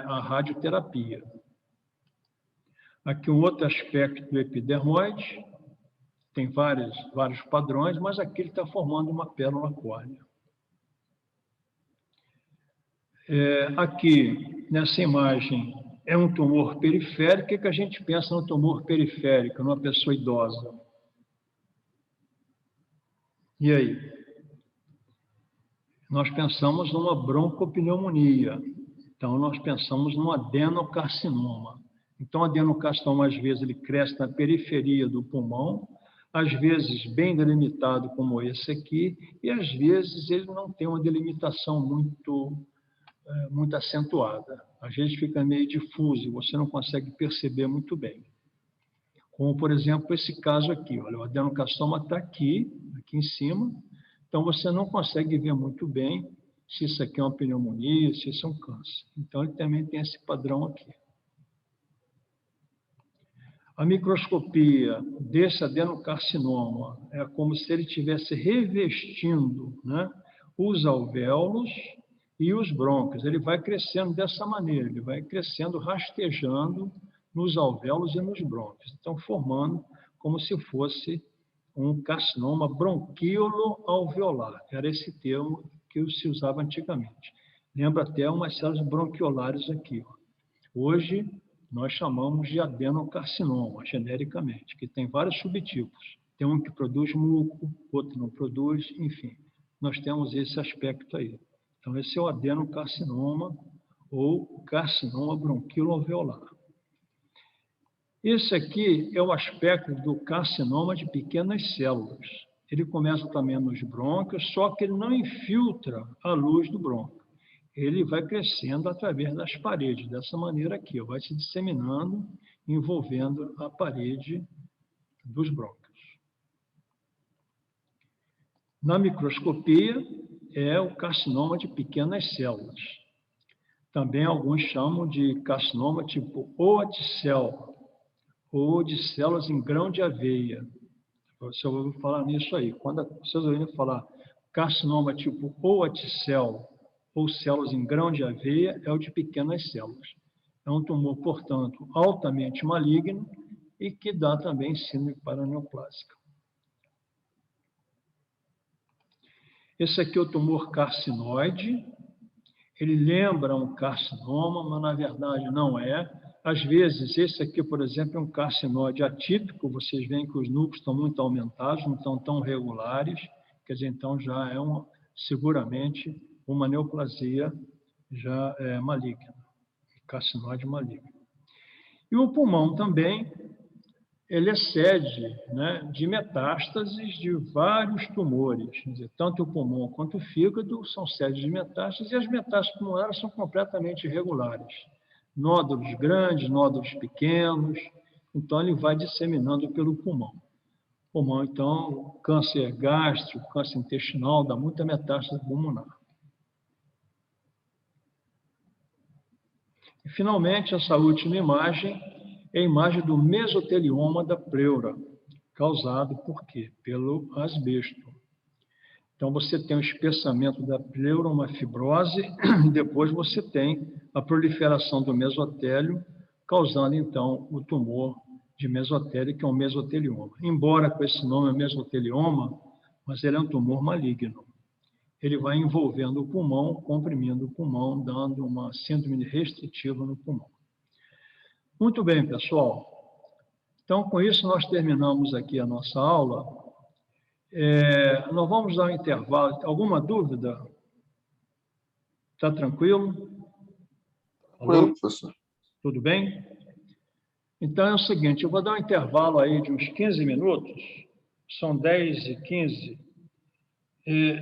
à radioterapia. Aqui um outro aspecto do epidermoide, tem vários padrões, mas aqui ele está formando uma pérola córnea. Aqui, nessa imagem, é um tumor periférico. O que a gente pensa no tumor periférico, numa pessoa idosa? E aí? Nós pensamos numa broncopneumonia. Então, nós pensamos num adenocarcinoma. Então, o adenocarcinoma, às vezes, ele cresce na periferia do pulmão, às vezes bem delimitado, como esse aqui, e às vezes ele não tem uma delimitação muito acentuada. Às vezes fica meio difuso, você não consegue perceber muito bem. Como, por exemplo, esse caso aqui. Olha, o adenocarcinoma está aqui em cima, então você não consegue ver muito bem se isso aqui é uma pneumonia, se isso é um câncer. Então, ele também tem esse padrão aqui. A microscopia desse adenocarcinoma é como se ele estivesse revestindo, né, os alvéolos e os brônquios. Ele vai crescendo dessa maneira, ele vai crescendo, rastejando nos alvéolos e nos brônquios. Então, formando como se fosse um carcinoma bronquíolo-alveolar. Era esse termo que se usava antigamente. Lembra até umas células bronquiolares aqui. Ó. Hoje, nós chamamos de adenocarcinoma, genericamente, que tem vários subtipos. Tem um que produz muco, outro não produz, enfim. Nós temos esse aspecto aí. Então, esse é o adenocarcinoma ou carcinoma bronquiloalveolar. Esse aqui é o aspecto do carcinoma de pequenas células. Ele começa também nos brônquios, só que ele não infiltra a luz do brônquio. Ele vai crescendo através das paredes, dessa maneira aqui, vai se disseminando, envolvendo a parede dos brônquios. Na microscopia, é o carcinoma de pequenas células. Também alguns chamam de carcinoma tipo Oaticel, ou de células em grão de aveia. Você ouviu falar nisso aí. Quando vocês ouviram falar carcinoma tipo Oaticel, ou células em grão de aveia, é o de pequenas células. É um tumor, portanto, altamente maligno e que dá também síndrome paraneoplásica. Esse aqui é o tumor carcinoide. Ele lembra um carcinoma, mas na verdade não é. Às vezes, esse aqui, por exemplo, é um carcinóide atípico. Vocês veem que os núcleos estão muito aumentados, não estão tão regulares. Quer dizer, então já é seguramente uma neoplasia já maligna, carcinóide maligno. E o pulmão também, ele é sede, né, de metástases de vários tumores. Quer dizer, tanto o pulmão quanto o fígado são sedes de metástases, e as metástases pulmonares são completamente irregulares. Nódulos grandes, nódulos pequenos, então ele vai disseminando pelo pulmão. Pulmão, então, câncer gástrico, câncer intestinal, dá muita metástase pulmonar. E, finalmente, essa última imagem é a imagem do mesotelioma da pleura, causado por quê? Pelo asbesto. Então, você tem o espessamento da pleura, uma fibrose, e depois você tem a proliferação do mesotélio, causando, então, o tumor de mesotélio, que é um mesotelioma. Embora com esse nome mesotelioma, mas ele é um tumor maligno. Ele vai envolvendo o pulmão, comprimindo o pulmão, dando uma síndrome restritiva no pulmão. Muito bem, pessoal. Então, com isso, nós terminamos aqui a nossa aula. Nós vamos dar um intervalo. Alguma dúvida? Está tranquilo? Tranquilo, professor. Tudo bem? Então, é o seguinte, eu vou dar um intervalo aí de uns 15 minutos. São 10h15.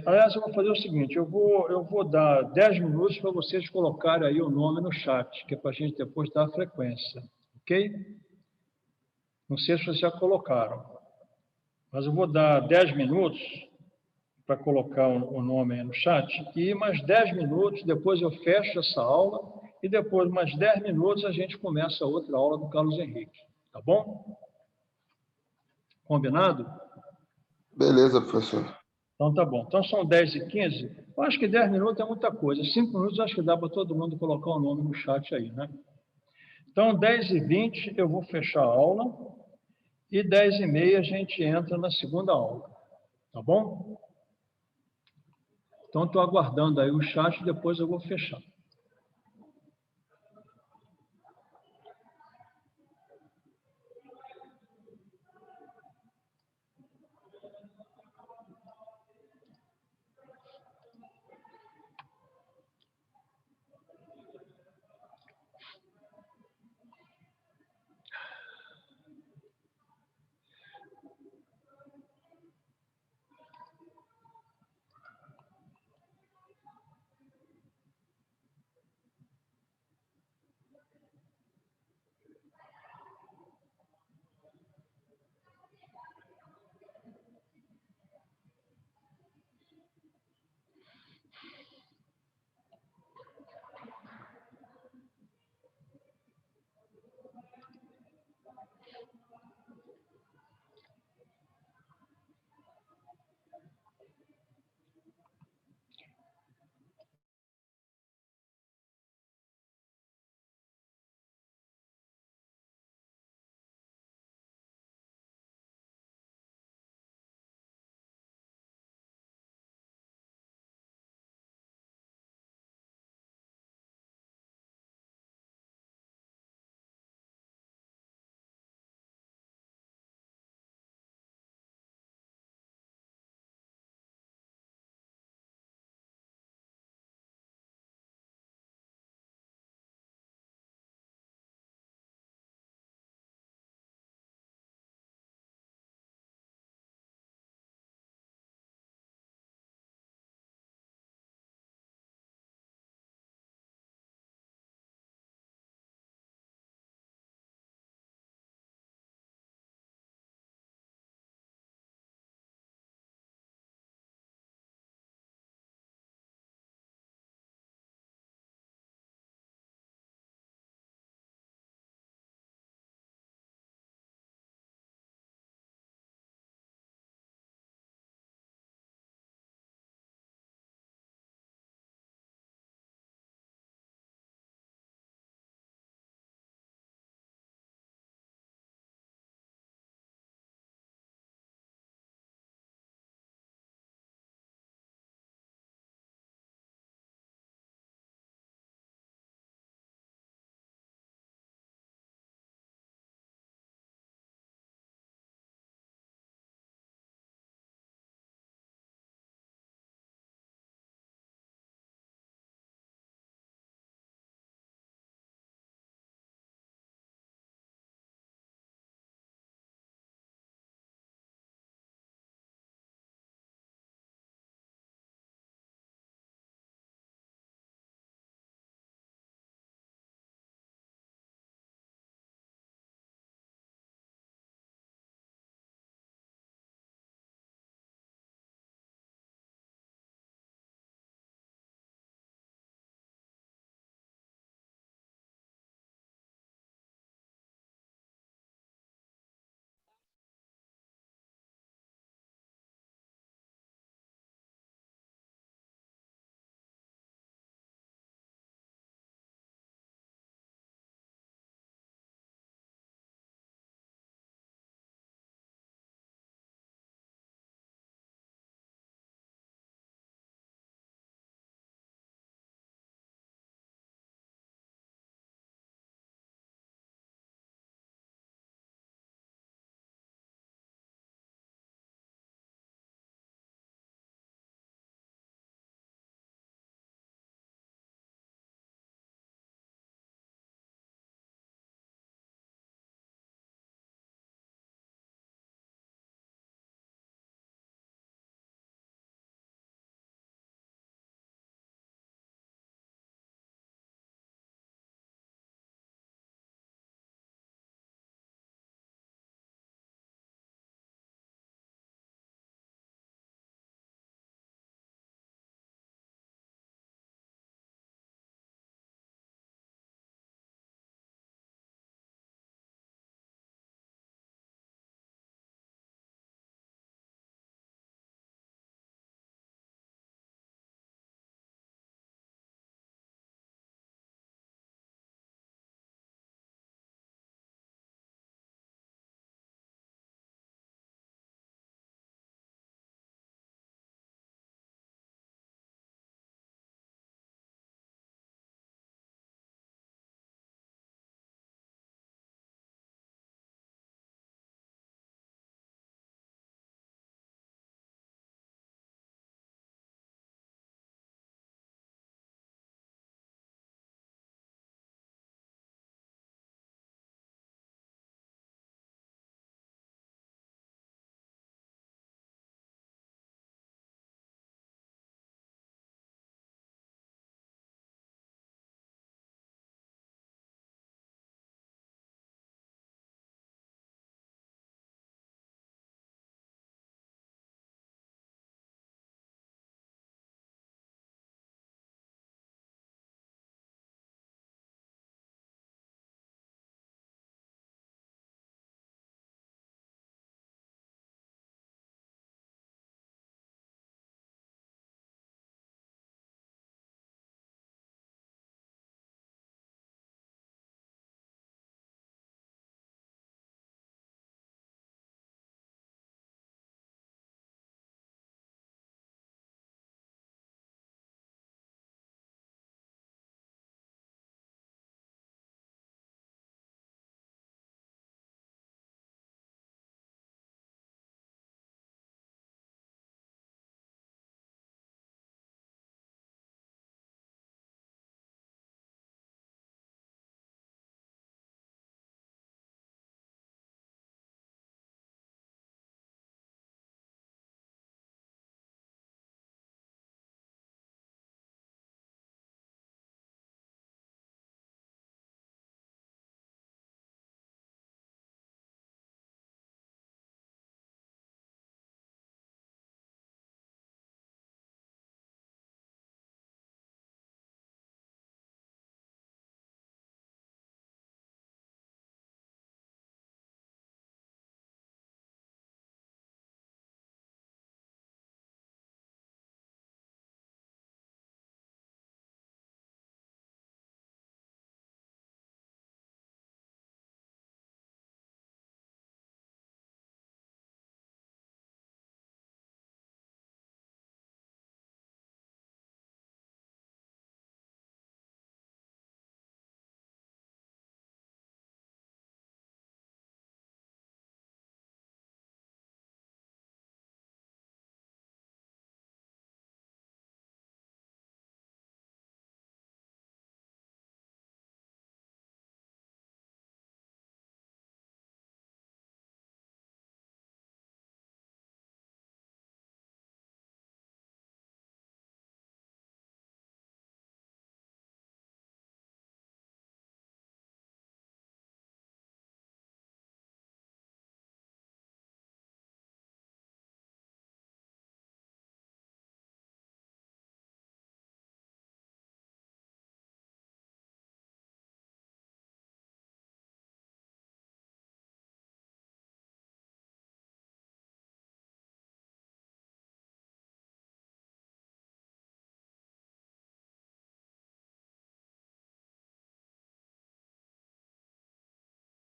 Aliás, eu vou fazer o seguinte, eu vou dar 10 minutos para vocês colocarem aí o nome no chat, que é para a gente depois dar a frequência, ok? Não sei se vocês já colocaram, mas eu vou dar 10 minutos para colocar o nome aí no chat, e mais 10 minutos, depois eu fecho essa aula, e depois mais 10 minutos a gente começa a outra aula do Carlos Henrique, tá bom? Combinado? Beleza, professor. Então, tá bom. Então, são 10h15. Eu acho que 10 minutos é muita coisa. 5 minutos, acho que dá para todo mundo colocar o nome no chat aí, né? Então, 10h20, eu vou fechar a aula. E 10h30, a gente entra na segunda aula. Tá bom? Então, estou aguardando aí o chat e depois eu vou fechar.